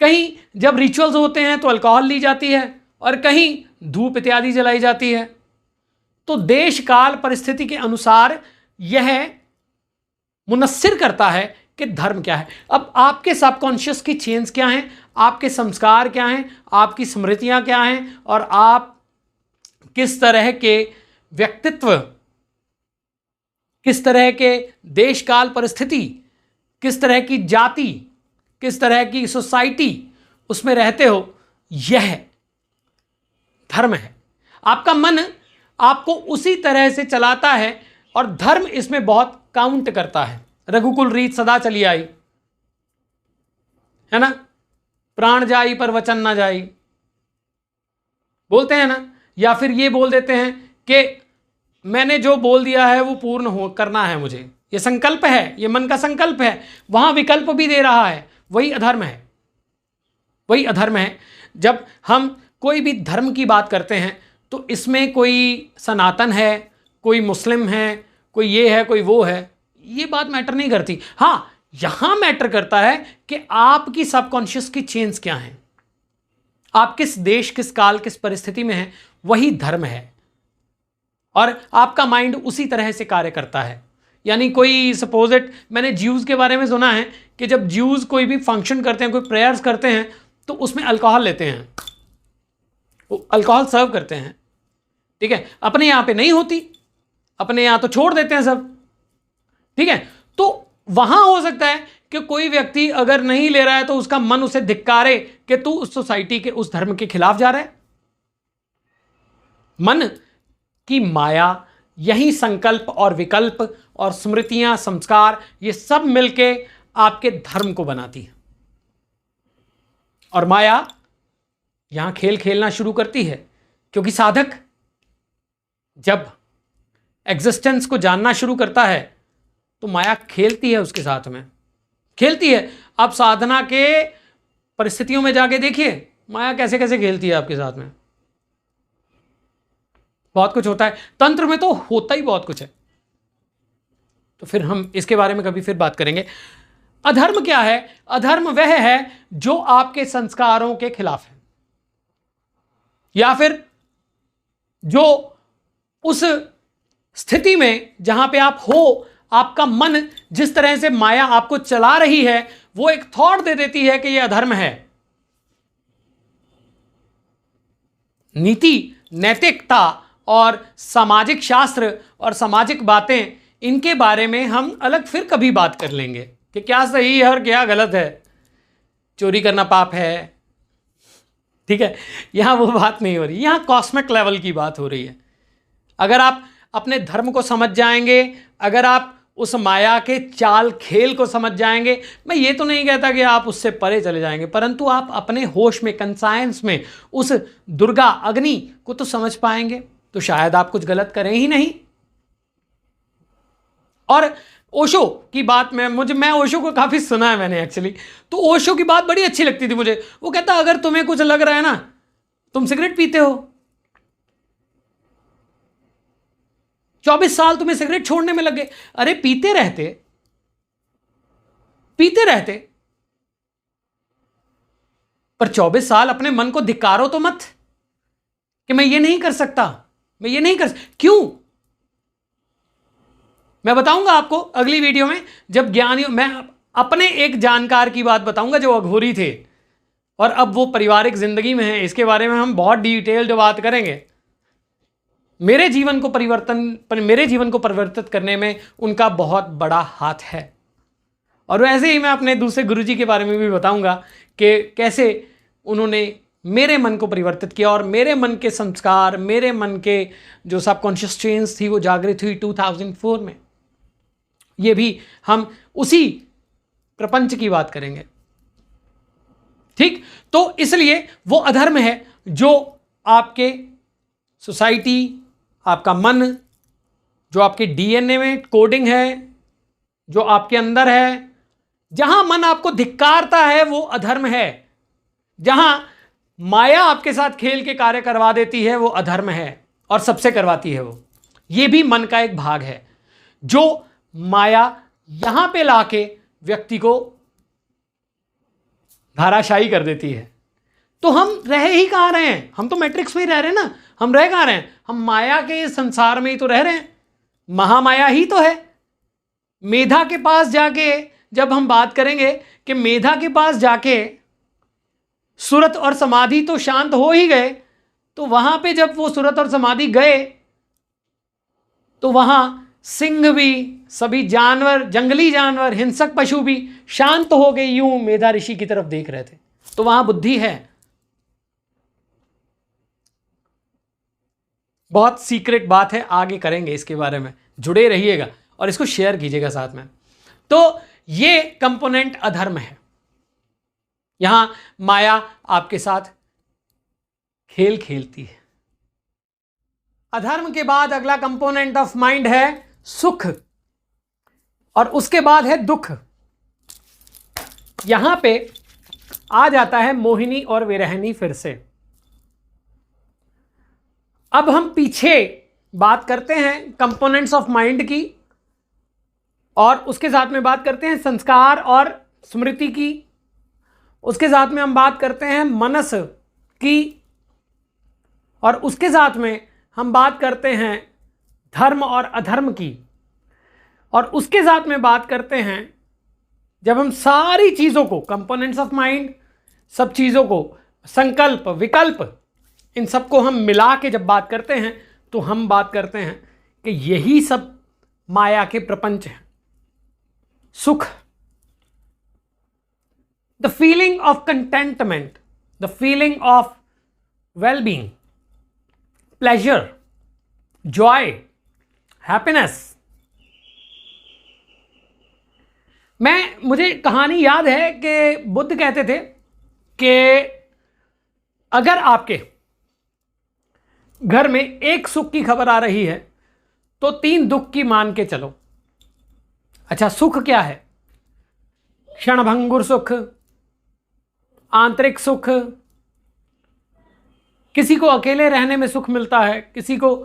Speaker 1: कहीं जब रिचुअल्स होते हैं तो अल्कोहल ली जाती है और कहीं धूप इत्यादि जलाई जाती है। तो देश काल परिस्थिति के अनुसार यह मुनस्सिर करता है कि धर्म क्या है। अब आपके सबकॉन्शियस की चेंज क्या हैं, आपके संस्कार क्या हैं, आपकी स्मृतियां क्या हैं, और आप किस तरह के व्यक्तित्व, किस तरह के देश काल परिस्थिति, किस तरह की जाति, किस तरह की सोसाइटी उसमें रहते हो, यह धर्म है। आपका मन आपको उसी तरह से चलाता है और धर्म इसमें बहुत काउंट करता है। रघुकुल रीत सदा चली आई है ना, प्राण जाई पर वचन ना जाई बोलते हैं ना, या फिर ये बोल देते हैं कि मैंने जो बोल दिया है वो पूर्ण हो करना है, मुझे ये संकल्प है, ये मन का संकल्प है, वहां विकल्प भी दे रहा है, वही अधर्म है, वही अधर्म है। जब हम कोई भी धर्म की बात करते हैं तो इसमें कोई सनातन है, कोई मुस्लिम है, कोई ये है, कोई वो है, ये बात मैटर नहीं करती। हां, यहां मैटर करता है कि आपकी सबकॉन्शियस की चेंज क्या है, आप किस देश, किस काल, किस परिस्थिति में हैं, वही धर्म है। और आपका माइंड उसी तरह से कार्य करता है। यानी कोई सपोजिट, मैंने ज्यूज के बारे में सुना है कि जब ज्यूज कोई भी फंक्शन करते हैं, कोई प्रेयर्स करते हैं, तो उसमें अल्कोहल लेते हैं, वो अल्कोहल सर्व करते हैं, ठीक है, अपने यहां पे नहीं होती, अपने यहां तो छोड़ देते हैं सब, ठीक है। तो वहां हो सकता है कि कोई व्यक्ति अगर नहीं ले रहा है तो उसका मन उसे धिक्कारे कि तू उस सोसाइटी के, उस धर्म के खिलाफ जा रहा है। मन की माया, यही संकल्प और विकल्प और स्मृतियां, संस्कार, ये सब मिलके आपके धर्म को बनाती है। और माया यहां खेल खेलना शुरू करती है, क्योंकि साधक जब एग्जिस्टेंस को जानना शुरू करता है तो माया खेलती है, उसके साथ में खेलती है। आप साधना के परिस्थितियों में जाके देखिए माया कैसे कैसे खेलती है आपके साथ में। बहुत कुछ होता है, तंत्र में तो होता ही बहुत कुछ है। तो फिर हम इसके बारे में कभी फिर बात करेंगे। अधर्म क्या है? अधर्म वह है जो आपके संस्कारों के खिलाफ है, या फिर जो उस स्थिति में जहां पे आप हो, आपका मन जिस तरह से माया आपको चला रही है, वो एक थॉट दे देती है कि यह अधर्म है। नीति, नैतिकता और सामाजिक शास्त्र और सामाजिक बातें, इनके बारे में हम अलग फिर कभी बात कर लेंगे कि क्या सही है और क्या गलत है। चोरी करना पाप है, ठीक है, यहां वो बात नहीं हो रही, यहां कॉस्मिक लेवल की बात हो रही है। अगर आप अपने धर्म को समझ जाएंगे, अगर आप उस माया के चाल खेल को समझ जाएंगे, मैं ये तो नहीं कहता कि आप उससे परे चले जाएंगे, परंतु आप अपने होश में, कंसाइंस में उस दुर्गा अग्नि को तो समझ पाएंगे, तो शायद आप कुछ गलत करें ही नहीं। और ओशो की बात में मैं ओशो को काफी सुना है मैंने एक्चुअली, तो ओशो की बात बड़ी अच्छी लगती थी मुझे। वो कहता अगर तुम्हें कुछ लग रहा है ना, तुम सिगरेट पीते हो, 24 साल तुम्हें सिगरेट छोड़ने में लग गए, अरे पीते रहते, पर 24 साल अपने मन को धिक्कारो तो मत कि मैं ये नहीं कर सकता, मैं ये नहीं कर क्यों? मैं बताऊंगा आपको अगली वीडियो में, जब ज्ञानियों, मैं अपने एक जानकार की बात बताऊंगा जो अघोरी थे और अब वो पारिवारिक जिंदगी में है। इसके बारे में हम बहुत डिटेल्ड बात करेंगे। मेरे जीवन को परिवर्तित करने में उनका बहुत बड़ा हाथ है। और वैसे ही मैं अपने दूसरे गुरुजी के बारे में भी बताऊंगा कि कैसे उन्होंने मेरे मन को परिवर्तित किया और मेरे मन के संस्कार, मेरे मन के जो सबकॉन्शियस चेंज थी वो जागृत हुई 2004 में। ये भी हम उसी प्रपंच की बात करेंगे, ठीक। तो इसलिए वो अधर्म है जो आपके सोसाइटी, आपका मन, जो आपके डीएनए में कोडिंग है, जो आपके अंदर है, जहां मन आपको धिक्कारता है वो अधर्म है। जहां माया आपके साथ खेल के कार्य करवा देती है वो अधर्म है, और सबसे करवाती है वो। ये भी मन का एक भाग है जो माया यहां पे लाके व्यक्ति को धाराशायी कर देती है। तो हम रह ही कहां रहे हैं? हम तो मैट्रिक्स में ही रह रहे हैं ना। हम रह कहां रहे हैं? हम माया के संसार में ही तो रह रहे हैं। महामाया ही तो है। मेधा के पास जाके जब हम बात करेंगे कि मेधा के पास जाके सुरत और समाधि तो शांत हो ही गए, तो वहां पे जब वो सुरत और समाधि गए तो वहां सिंह भी, सभी जानवर, जंगली जानवर, हिंसक पशु भी शांत हो गए, यूं मेधा ऋषि की तरफ देख रहे थे। तो वहां बुद्धि है। बहुत सीक्रेट बात है, आगे करेंगे इसके बारे में, जुड़े रहिएगा और इसको शेयर कीजिएगा साथ में। तो ये कंपोनेंट अधर्म है। यहां माया आपके साथ खेल खेलती है। अधर्म के बाद अगला कंपोनेंट ऑफ माइंड है सुख, और उसके बाद है दुख। यहां पे आ जाता है मोहिनी और विरहिणी फिर से। अब हम पीछे बात करते हैं कंपोनेंट्स ऑफ माइंड की, और उसके साथ में बात करते हैं संस्कार और स्मृति की। उसके साथ में हम बात करते हैं मनस की, और उसके साथ में हम बात करते हैं धर्म और अधर्म की। और उसके साथ में बात करते हैं, जब हम सारी चीज़ों को, कंपोनेंट्स ऑफ माइंड, सब चीज़ों को, संकल्प, विकल्प, इन सबको हम मिला के जब बात करते हैं तो हम बात करते हैं कि यही सब माया के प्रपंच हैं। सुख, the feeling of contentment, the feeling of wellbeing, pleasure, Joy, happiness. मुझे कहानी याद है कि बुद्ध कहते थे कि अगर आपके घर में एक सुख की खबर आ रही है तो 3 दुख की मान के चलो। अच्छा, सुख क्या है? क्षणभंगुर सुख, आंतरिक सुख, किसी को अकेले रहने में सुख मिलता है, किसी को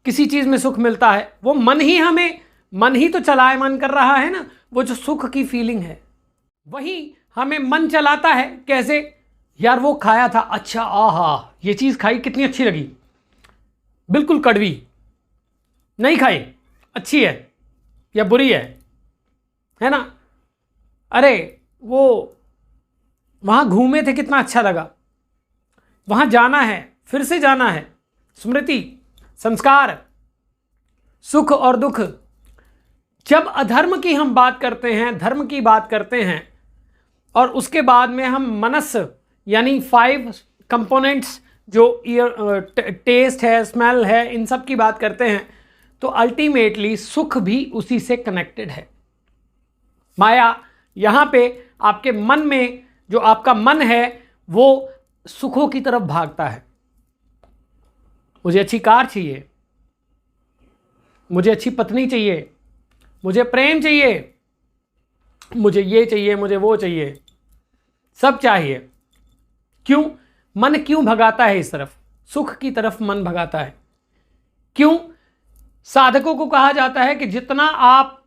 Speaker 1: किसी चीज में सुख मिलता है। वो मन ही तो चलायमान कर रहा है ना, वो जो सुख की फीलिंग है वही हमें मन चलाता है। कैसे? यार वो खाया था, अच्छा, आहा ये चीज खाई, कितनी अच्छी लगी, बिल्कुल कड़वी नहीं खाई, अच्छी है या बुरी है ना? अरे वो वहां घूमे थे, कितना अच्छा लगा, वहां जाना है, फिर से जाना है। स्मृति, संस्कार, सुख और दुख। जब अधर्म की हम बात करते हैं, धर्म की बात करते हैं, और उसके बाद में हम मनस यानी 5 कंपोनेंट्स जो टेस्ट है, स्मेल है, इन सब की बात करते हैं, तो अल्टीमेटली सुख भी उसी से कनेक्टेड है। माया यहां पे आपके मन में, जो आपका मन है वो सुखों की तरफ भागता है। मुझे अच्छी कार चाहिए, मुझे अच्छी पत्नी चाहिए, मुझे प्रेम चाहिए, मुझे ये चाहिए, मुझे वो चाहिए, सब चाहिए। क्यों? मन क्यों भगाता है इस तरफ? सुख की तरफ मन भगाता है। क्यों? साधकों को कहा जाता है कि जितना आप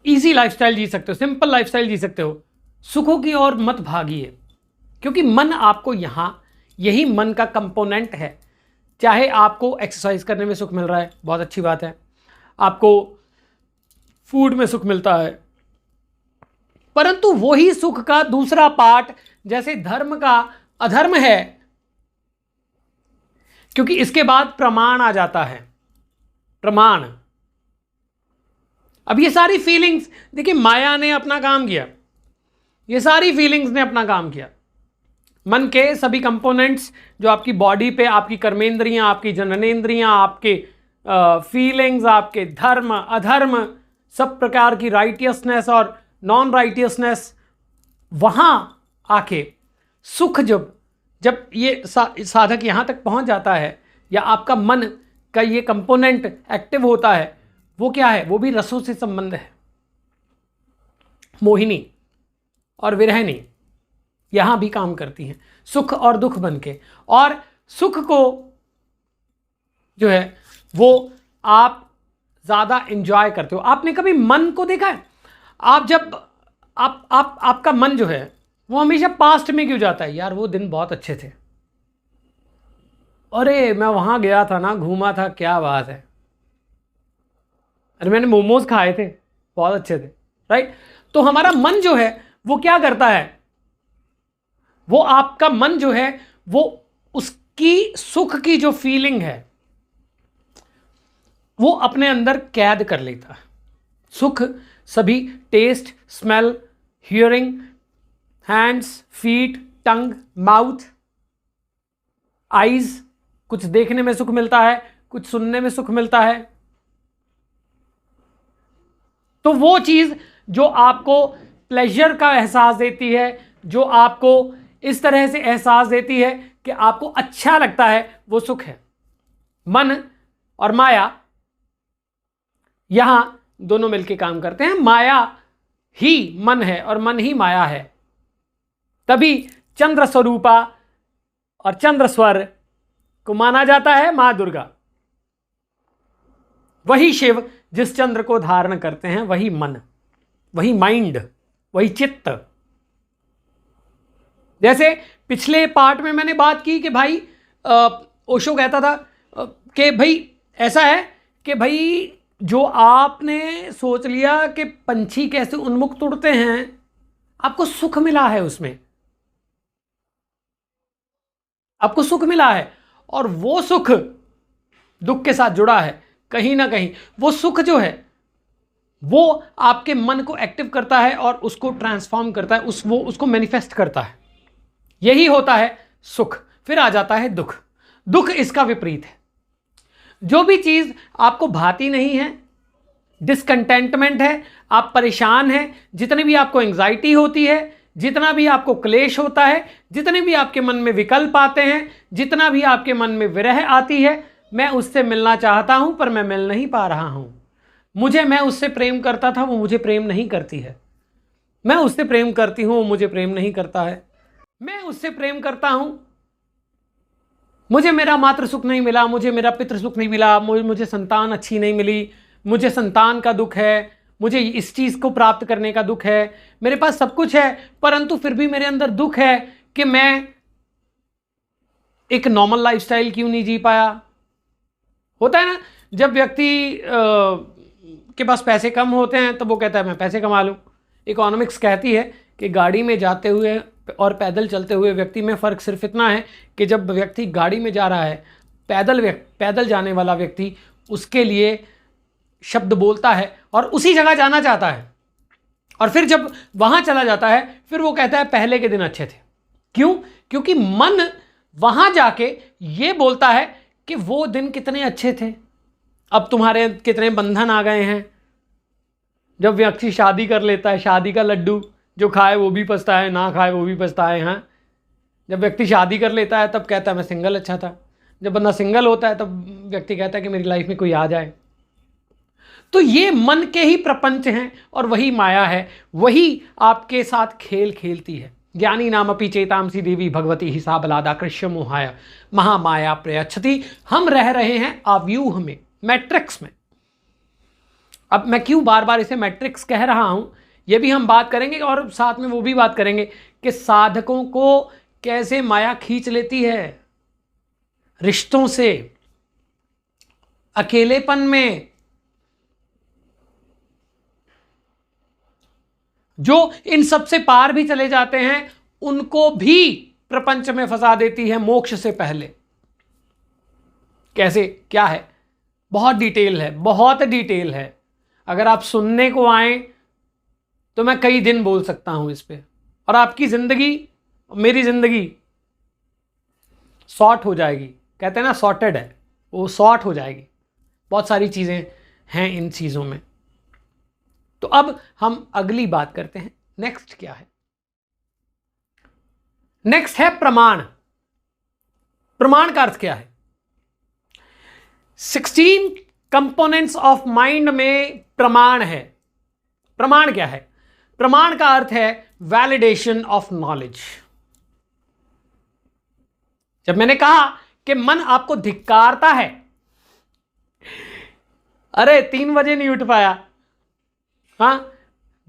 Speaker 1: इजी लाइफस्टाइल जी सकते हो, सिंपल लाइफस्टाइल जी सकते हो, सुखों की ओर मत भागिए। क्योंकि मन आपको यहां, यही मन का कंपोनेंट है। चाहे आपको एक्सरसाइज करने में सुख मिल रहा है, बहुत अच्छी बात है, आपको फूड में सुख मिलता है, परंतु वही सुख का दूसरा पार्ट, जैसे धर्म का अधर्म है, क्योंकि इसके बाद प्रमाण आ जाता है। प्रमाण, अब ये सारी फीलिंग्स, देखिए माया ने अपना काम किया, ये सारी फीलिंग्स ने अपना काम किया। मन के सभी कंपोनेंट्स जो आपकी बॉडी पे, आपकी कर्मेंद्रियां, आपकी जननेंद्रियां, आपके फीलिंग्स, आपके धर्म अधर्म, सब प्रकार की राइटियसनेस और नॉन राइटियसनेस, वहां आके सुख जब ये साधक यहां तक पहुंच जाता है, या आपका मन का ये कंपोनेंट एक्टिव होता है, वो क्या है? वो भी रसों से संबंध है। मोहिनी और विरहिणी यहां भी काम करती हैं, सुख और दुख बन के। और सुख को जो है वो आप ज्यादा एंजॉय करते हो। आपने कभी मन को देखा है? आप जब आपका मन जो है वो हमेशा पास्ट में क्यों जाता है? यार वो दिन बहुत अच्छे थे, अरे मैं वहां गया था ना, घूमा था, क्या बात है, अरे मैंने मोमोज खाए थे, बहुत अच्छे थे, राइट? तो हमारा मन जो है वो क्या करता है? वो आपका मन जो है वो उसकी सुख की जो फीलिंग है वो अपने अंदर कैद कर लेता है। सुख सभी taste, smell, hearing, hands, feet, tongue, mouth, eyes, कुछ देखने में सुख मिलता है, कुछ सुनने में सुख मिलता है। तो वो चीज जो आपको प्लेजर का एहसास देती है, जो आपको इस तरह से एहसास देती है कि आपको अच्छा लगता है, वो सुख है। मन और माया यहां दोनों मिलकर काम करते हैं। माया ही मन है और मन ही माया है। तभी चंद्र स्वरूपा और चंद्र स्वर को माना जाता है मां दुर्गा। वही शिव जिस चंद्र को धारण करते हैं, वही मन, वही माइंड, वही चित्त। जैसे पिछले पार्ट में मैंने बात की कि भाई ओशो कहता था कि भाई ऐसा है कि भाई जो आपने सोच लिया कि पंछी कैसे उन्मुक्त उड़ते हैं, आपको सुख मिला है, उसमें आपको सुख मिला है, और वो सुख दुख के साथ जुड़ा है, कहीं ना कहीं वो सुख जो है वो आपके मन को एक्टिव करता है और उसको ट्रांसफॉर्म करता है, उसको मैनिफेस्ट करता है। यही होता है सुख। फिर आ जाता है दुख। दुख इसका विपरीत है। जो भी चीज आपको भाती नहीं है, डिसकंटेंटमेंट है, आप परेशान हैं, जितनी भी आपको एंग्जाइटी होती है, जितना भी आपको क्लेश होता है, जितने भी आपके मन में विकल्प आते हैं, जितना भी आपके मन में विरह आती है, मैं उससे मिलना चाहता हूं पर मैं मिल नहीं पा रहा हूं। मैं उससे प्रेम करता था, वो मुझे प्रेम नहीं करती है। मैं उससे प्रेम करती हूं, वो मुझे प्रेम नहीं करता है। मैं उससे प्रेम करता हूं, मुझे मेरा मातृ सुख नहीं मिला, मुझे मेरा पितृ सुख नहीं मिला, मुझे संतान अच्छी नहीं मिली, मुझे संतान का दुख है, मुझे इस चीज़ को प्राप्त करने का दुख है, मेरे पास सब कुछ है परंतु फिर भी मेरे अंदर दुख है कि मैं एक नॉर्मल लाइफस्टाइल क्यों नहीं जी पाया। होता है ना, जब व्यक्ति के पास पैसे कम होते हैं तो वो कहता है मैं पैसे कमा लूँ। इकोनॉमिक्स कहती है कि गाड़ी में जाते हुए और पैदल चलते हुए व्यक्ति में फ़र्क सिर्फ इतना है कि जब व्यक्ति गाड़ी में जा रहा है, पैदल जाने वाला व्यक्ति उसके लिए शब्द बोलता है और उसी जगह जाना चाहता है, और फिर जब वहां चला जाता है फिर वो कहता है पहले के दिन अच्छे थे। क्यों? क्योंकि मन वहां जाके ये बोलता है कि वो दिन कितने अच्छे थे, अब तुम्हारे कितने बंधन आ गए हैं। जब व्यक्ति शादी कर लेता है, शादी का लड्डू जो खाए वो भी पछताए, ना खाए वो भी पछताए। हाँ, जब व्यक्ति शादी कर लेता है तब कहता है मैं सिंगल अच्छा था। जब बंदा सिंगल होता है तब व्यक्ति कहता है कि मेरी लाइफ में कोई आ जाए। तो ये मन के ही प्रपंच हैं और वही माया है, वही आपके साथ खेल खेलती है। ज्ञानी नाम अपि चेतांसी देवी भगवती ही सा बलादा कृष्य मोहाय महामाया प्रयच्छति। हम रह रहे हैं आव्यूह में, मैट्रिक्स में। अब मैं क्यों बार बार इसे मैट्रिक्स कह रहा हूं, ये भी हम बात करेंगे और साथ में वो भी बात करेंगे कि साधकों को कैसे माया खींच लेती है, रिश्तों से, अकेलेपन में। जो इन सब से पार भी चले जाते हैं उनको भी प्रपंच में फंसा देती है मोक्ष से पहले। कैसे, क्या है, बहुत डिटेल है, बहुत डिटेल है। अगर आप सुनने को आए तो मैं कई दिन बोल सकता हूं इस पे, और आपकी जिंदगी, मेरी जिंदगी सॉर्ट हो जाएगी। कहते हैं ना सॉर्टेड है, वो सॉर्ट हो जाएगी। बहुत सारी चीजें हैं इन चीजों में। तो अब हम अगली बात करते हैं। नेक्स्ट क्या है? नेक्स्ट है प्रमाण। प्रमाण का अर्थ क्या है? 16 कंपोनेंट्स ऑफ माइंड में प्रमाण है। प्रमाण क्या है? प्रमाण का अर्थ है वैलिडेशन ऑफ नॉलेज। जब मैंने कहा कि मन आपको धिक्कारता है, अरे 3 बजे नहीं उठ पाया, हाँ,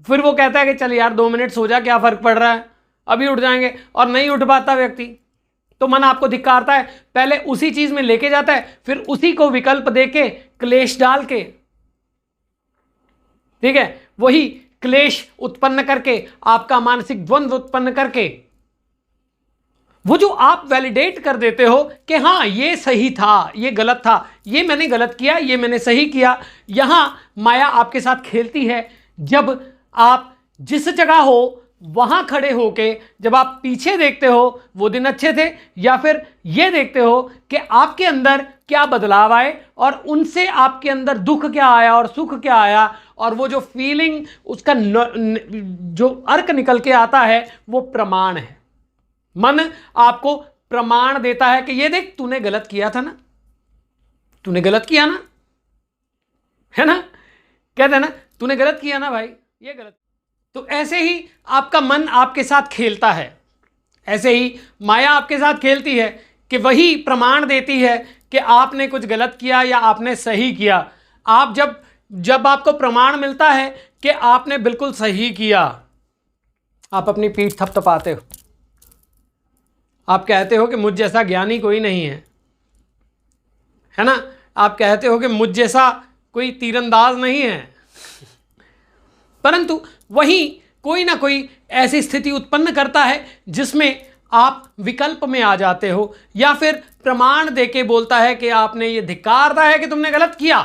Speaker 1: फिर वो कहता है कि चल यार 2 मिनट सो जा, क्या फर्क पड़ रहा है, अभी उठ जाएंगे, और नहीं उठ पाता व्यक्ति, तो मन आपको धिक्कारता है। पहले उसी चीज में लेके जाता है, फिर उसी को विकल्प देके, क्लेश डाल के, ठीक है, वही क्लेश उत्पन्न करके, आपका मानसिक द्वंद्व उत्पन्न करके, वो जो आप वैलिडेट कर देते हो कि हाँ ये सही था, ये गलत था, ये मैंने गलत किया, ये मैंने सही किया। यहां माया आपके साथ खेलती है। जब आप जिस जगह हो वहां खड़े होके जब आप पीछे देखते हो वो दिन अच्छे थे, या फिर ये देखते हो कि आपके अंदर क्या बदलाव आए और उनसे आपके अंदर दुख क्या आया और सुख क्या आया, और वो जो फीलिंग, उसका जो अर्क निकल के आता है वो प्रमाण है। मन आपको प्रमाण देता है कि ये देख तूने गलत किया था ना, तूने गलत किया ना, है ना, कहते हैं ना तूने गलत किया ना भाई, ये गलत। तो ऐसे ही आपका मन आपके साथ खेलता है, ऐसे ही माया आपके साथ खेलती है कि वही प्रमाण देती है कि आपने कुछ गलत किया या आपने सही किया। आप जब आपको प्रमाण मिलता है कि आपने बिल्कुल सही किया, आप अपनी पीठ थपथपाते हो, आप कहते हो कि मुझ जैसा ज्ञानी कोई नहीं है ना, आप कहते हो कि मुझ जैसा कोई तीरंदाज नहीं है। परंतु वही कोई ना कोई ऐसी स्थिति उत्पन्न करता है जिसमें आप विकल्प में आ जाते हो, या फिर प्रमाण देके बोलता है कि आपने ये धिक्कारता है कि तुमने गलत किया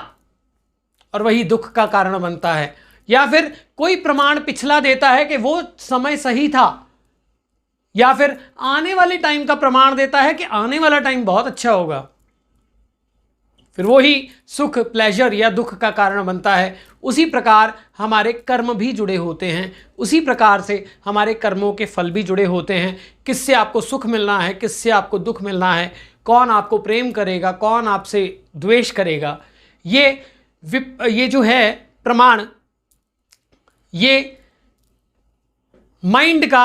Speaker 1: और वही दुख का कारण बनता है, या फिर कोई प्रमाण पिछला देता है कि वो समय सही था, या फिर आने वाले टाइम का प्रमाण देता है कि आने वाला टाइम बहुत अच्छा होगा, फिर वही सुख, प्लेजर या दुख का कारण बनता है। उसी प्रकार हमारे कर्म भी जुड़े होते हैं, उसी प्रकार से हमारे कर्मों के फल भी जुड़े होते हैं। किससे आपको सुख मिलना है, किससे आपको दुख मिलना है, कौन आपको प्रेम करेगा, कौन आपसे द्वेष करेगा, ये जो है प्रमाण, ये माइंड का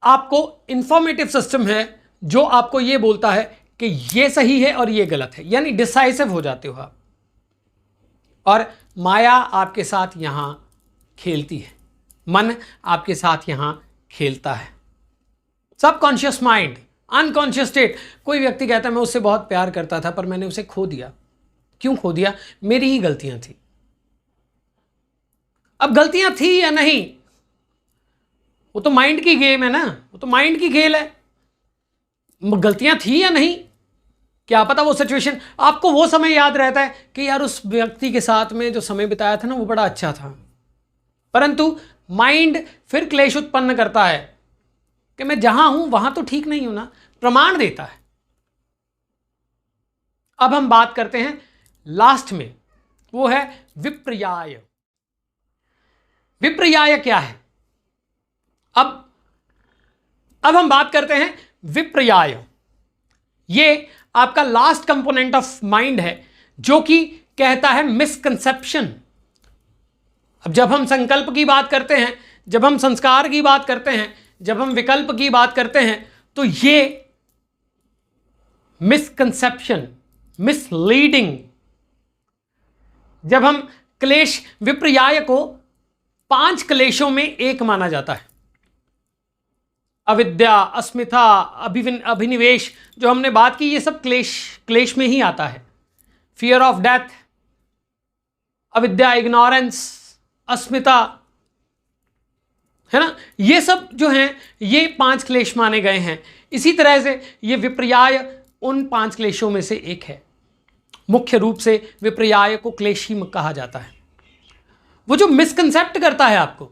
Speaker 1: आपको इंफॉर्मेटिव सिस्टम है जो आपको ये बोलता है कि ये सही है और ये गलत है, यानी डिसाइसिव हो जाते हो आप। और माया आपके साथ यहां खेलती है, मन आपके साथ यहां खेलता है। Subconscious mind, unconscious state. कोई व्यक्ति कहता है मैं उससे बहुत प्यार करता था पर मैंने उसे खो दिया। क्यों खो दिया? मेरी ही गलतियां थी। अब गलतियां थी या नहीं, वो तो माइंड की गेम है ना, वो तो माइंड की खेल है। गलतियां थी या नहीं, क्या पता वो सिचुएशन, आपको वो समय याद रहता है कि यार उस व्यक्ति के साथ में जो समय बिताया था ना वो बड़ा अच्छा था, परंतु माइंड फिर क्लेश उत्पन्न करता है कि मैं जहां हूं वहां तो ठीक नहीं हूं ना, प्रमाण देता है। अब हम बात करते हैं लास्ट में, वो है विपर्याय। विपर्याय क्या है? अब हम बात करते हैं विपर्याय। ये आपका लास्ट कंपोनेंट ऑफ माइंड है जो कि कहता है मिसकंसेप्शन। अब जब हम संकल्प की बात करते हैं, जब हम संस्कार की बात करते हैं, जब हम विकल्प की बात करते हैं, तो ये मिसकंसेप्शन, मिसलीडिंग, जब हम क्लेश, विपर्याय को 5 क्लेशों में एक माना जाता है। अविद्या, अस्मिता, अभिनिवेश, जो हमने बात की, ये सब क्लेश में ही आता है। फियर ऑफ डेथ, अविद्या, इग्नोरेंस, अस्मिता, है ना, ये सब जो हैं ये 5 क्लेश माने गए हैं। इसी तरह से ये विपर्याय उन 5 क्लेशों में से एक है। मुख्य रूप से विपर्याय को क्लेश ही कहा जाता है। वो जो मिसकंसेप्ट करता है आपको,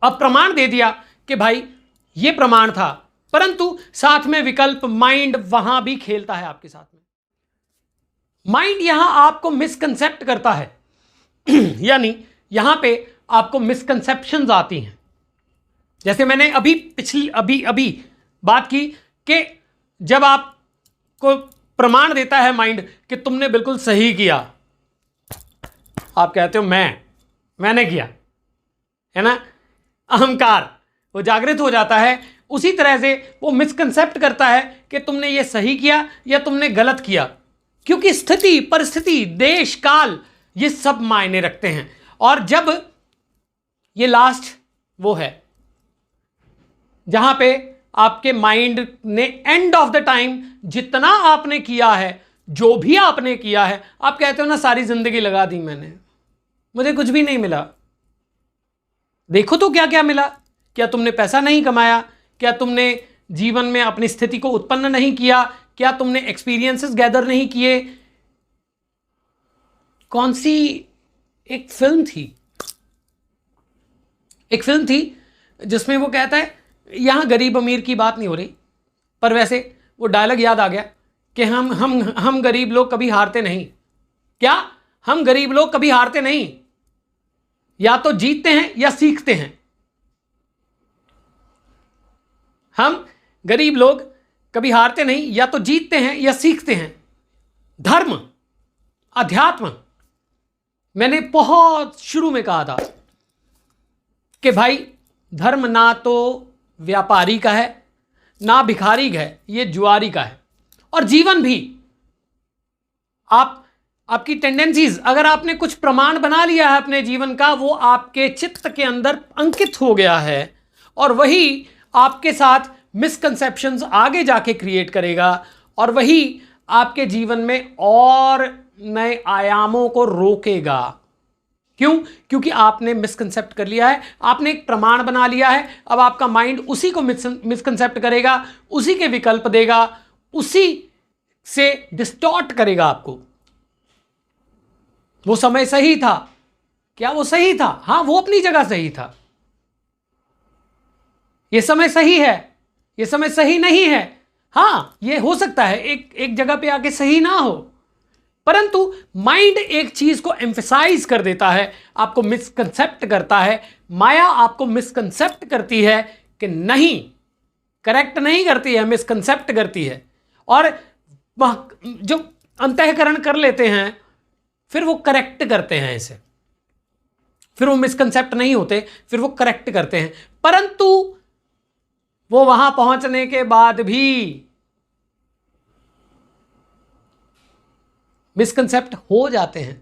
Speaker 1: अब प्रमाण दे दिया कि भाई ये प्रमाण था, परंतु साथ में विकल्प, माइंड वहां भी खेलता है आपके साथ में। माइंड यहां आपको मिसकंसेप्ट करता है यानी यहां पे आपको मिसकंसेप्शंस आती हैं। जैसे मैंने अभी बात की कि जब आपको प्रमाण देता है माइंड कि तुमने बिल्कुल सही किया, आप कहते हो मैंने किया, है ना, अहंकार वो जागृत हो जाता है। उसी तरह से वो मिसकंसेप्ट करता है कि तुमने ये सही किया या तुमने गलत किया, क्योंकि स्थिति, परिस्थिति, देश, काल, ये सब मायने रखते हैं। और जब ये लास्ट वो है जहां पे आपके माइंड ने एंड ऑफ द टाइम जितना आपने किया है, जो भी आपने किया है, आप कहते हो ना सारी जिंदगी लगा दी मैंने, मुझे कुछ भी नहीं मिला। देखो तो क्या क्या मिला। क्या तुमने पैसा नहीं कमाया? क्या तुमने जीवन में अपनी स्थिति को उत्पन्न नहीं किया? क्या तुमने एक्सपीरियंसेस गैदर नहीं किए? कौन सी एक फिल्म थी जिसमें वो कहता है, यहां गरीब अमीर की बात नहीं हो रही, पर वैसे वो डायलॉग याद आ गया कि हम गरीब लोग कभी हारते नहीं। क्या हम गरीब लोग कभी हारते नहीं? या तो जीतते हैं या सीखते हैं। हम गरीब लोग कभी हारते नहीं, या तो जीतते हैं या सीखते हैं। धर्म, अध्यात्म, मैंने बहुत शुरू में कहा था कि भाई धर्म ना तो व्यापारी का है, ना भिखारी का है, ये जुआरी का है। और जीवन भी, आपकी टेंडेंसीज, अगर आपने कुछ प्रमाण बना लिया है अपने जीवन का, वो आपके चित्त के अंदर अंकित हो गया है, और वही आपके साथ मिसकंसेप्शंस आगे जाके क्रिएट करेगा, और वही आपके जीवन में और नए आयामों को रोकेगा। क्यों? क्योंकि आपने मिसकंसेप्ट कर लिया है, आपने एक प्रमाण बना लिया है। अब आपका माइंड उसी को मिसकंसेप्ट करेगा, उसी के विकल्प देगा, उसी से डिस्टॉर्ट करेगा आपको। वो समय सही था, क्या वो सही था? हां, वो अपनी जगह सही था। ये समय सही है, ये समय सही नहीं है। हां, ये हो सकता है एक जगह पे आके सही ना हो, परंतु माइंड एक चीज को एम्फसाइज कर देता है, आपको मिसकंसेप्ट करता है। माया आपको मिसकंसेप्ट करती है कि नहीं, करेक्ट नहीं करती है, मिसकंसेप्ट करती है। और जो अंतःकरण कर लेते हैं, फिर वो करेक्ट करते हैं इसे, फिर वो मिसकंसेप्ट नहीं होते, फिर वो करेक्ट करते हैं। परंतु वो वहां पहुंचने के बाद भी मिसकंसेप्ट हो जाते हैं।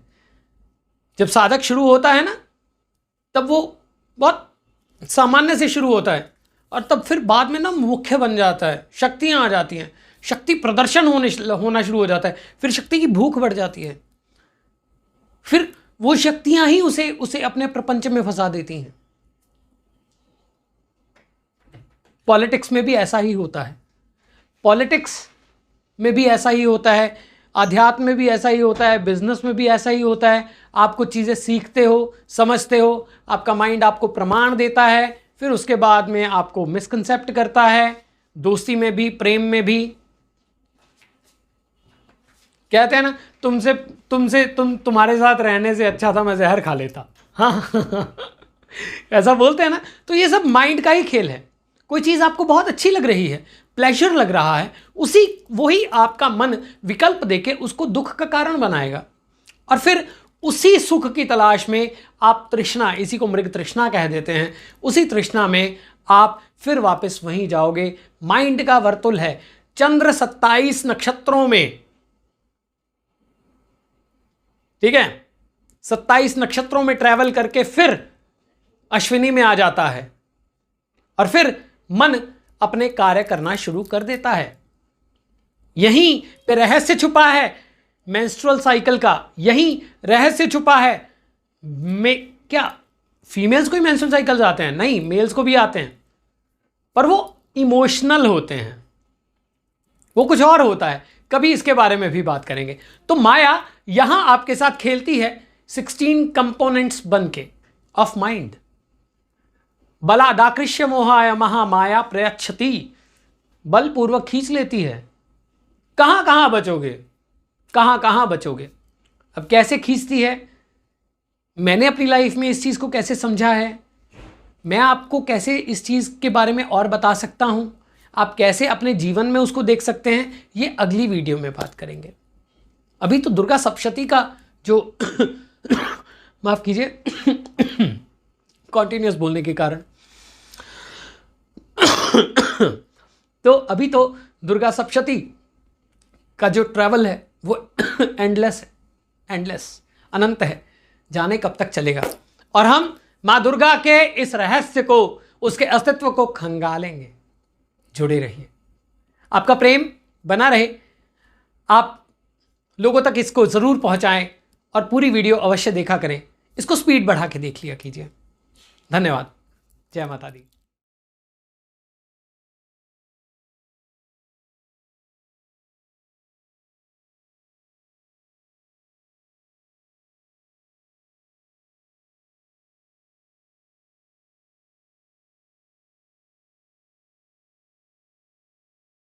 Speaker 1: जब साधक शुरू होता है ना, तब वो बहुत सामान्य से शुरू होता है, और तब फिर बाद में ना मुख्य बन जाता है, शक्तियां आ जाती हैं, शक्ति प्रदर्शन होना शुरू हो जाता है, फिर शक्ति की भूख बढ़ जाती है, फिर वो शक्तियां ही उसे अपने प्रपंच में फंसा देती हैं। पॉलिटिक्स में भी ऐसा ही होता है, पॉलिटिक्स में भी ऐसा ही होता है, आध्यात्म में भी ऐसा ही होता है, बिजनेस में भी ऐसा ही होता है। आप कुछ चीज़ें सीखते हो, समझते हो, आपका माइंड आपको प्रमाण देता है, फिर उसके बाद में आपको मिसकंसेप्ट करता है। दोस्ती में भी, प्रेम में भी। कहते हैं ना, तुम्हारे साथ रहने से अच्छा था मैं जहर खा लेता। हाँ ऐसा बोलते हैं ना। तो ये सब माइंड का ही खेल है। कोई चीज़ आपको बहुत अच्छी लग रही है, प्लेजर लग रहा है, वही आपका मन विकल्प देके उसको दुख का कारण बनाएगा, और फिर उसी सुख की तलाश में आप तृष्णा, इसी को मृग तृष्णा कह देते हैं, उसी तृष्णा में आप फिर वापस वहीं जाओगे। माइंड का वर्तुल है। चंद्र 27 नक्षत्रों में, ठीक है, 27 नक्षत्रों में ट्रैवल करके फिर अश्विनी में आ जाता है, और फिर मन अपने कार्य करना शुरू कर देता है। यहीं पे रहस्य छुपा है मेंस्ट्रुअल साइकिल का, यहीं रहस्य छुपा है। क्या फीमेल्स को ही मेंस्ट्रुअल साइकिल्स आते हैं? नहीं, मेल्स को भी आते हैं, पर वो इमोशनल होते हैं, वो कुछ और होता है। कभी इसके बारे में भी बात करेंगे। तो माया यहां आपके साथ खेलती है 16 कंपोनेंट्स बन के ऑफ माइंड। बलादाकृष्य मोहाय महामाया प्रयच्छति, बलपूर्वक खींच लेती है। कहां कहां बचोगे, कहां कहां बचोगे? अब कैसे खींचती है, मैंने अपनी लाइफ में इस चीज को कैसे समझा है, मैं आपको कैसे इस चीज के बारे में और बता सकता हूं, आप कैसे अपने जीवन में उसको देख सकते हैं, ये अगली वीडियो में बात करेंगे। अभी तो दुर्गा सप्तशती का जो माफ कीजिए कॉन्टिन्यूस बोलने के कारण तो अभी तो दुर्गा सप्तशती का जो ट्रैवल है वो एंडलेस है, एंडलेस, अनंत है, जाने कब तक चलेगा। और हम माँ दुर्गा के इस रहस्य को, उसके अस्तित्व को खंगालेंगे। जुड़े रहिए, आपका प्रेम बना रहे, आप लोगों तक इसको ज़रूर पहुंचाएं, और पूरी वीडियो अवश्य देखा करें, इसको स्पीड बढ़ा के देख लिया कीजिए। धन्यवाद। जय माता दी।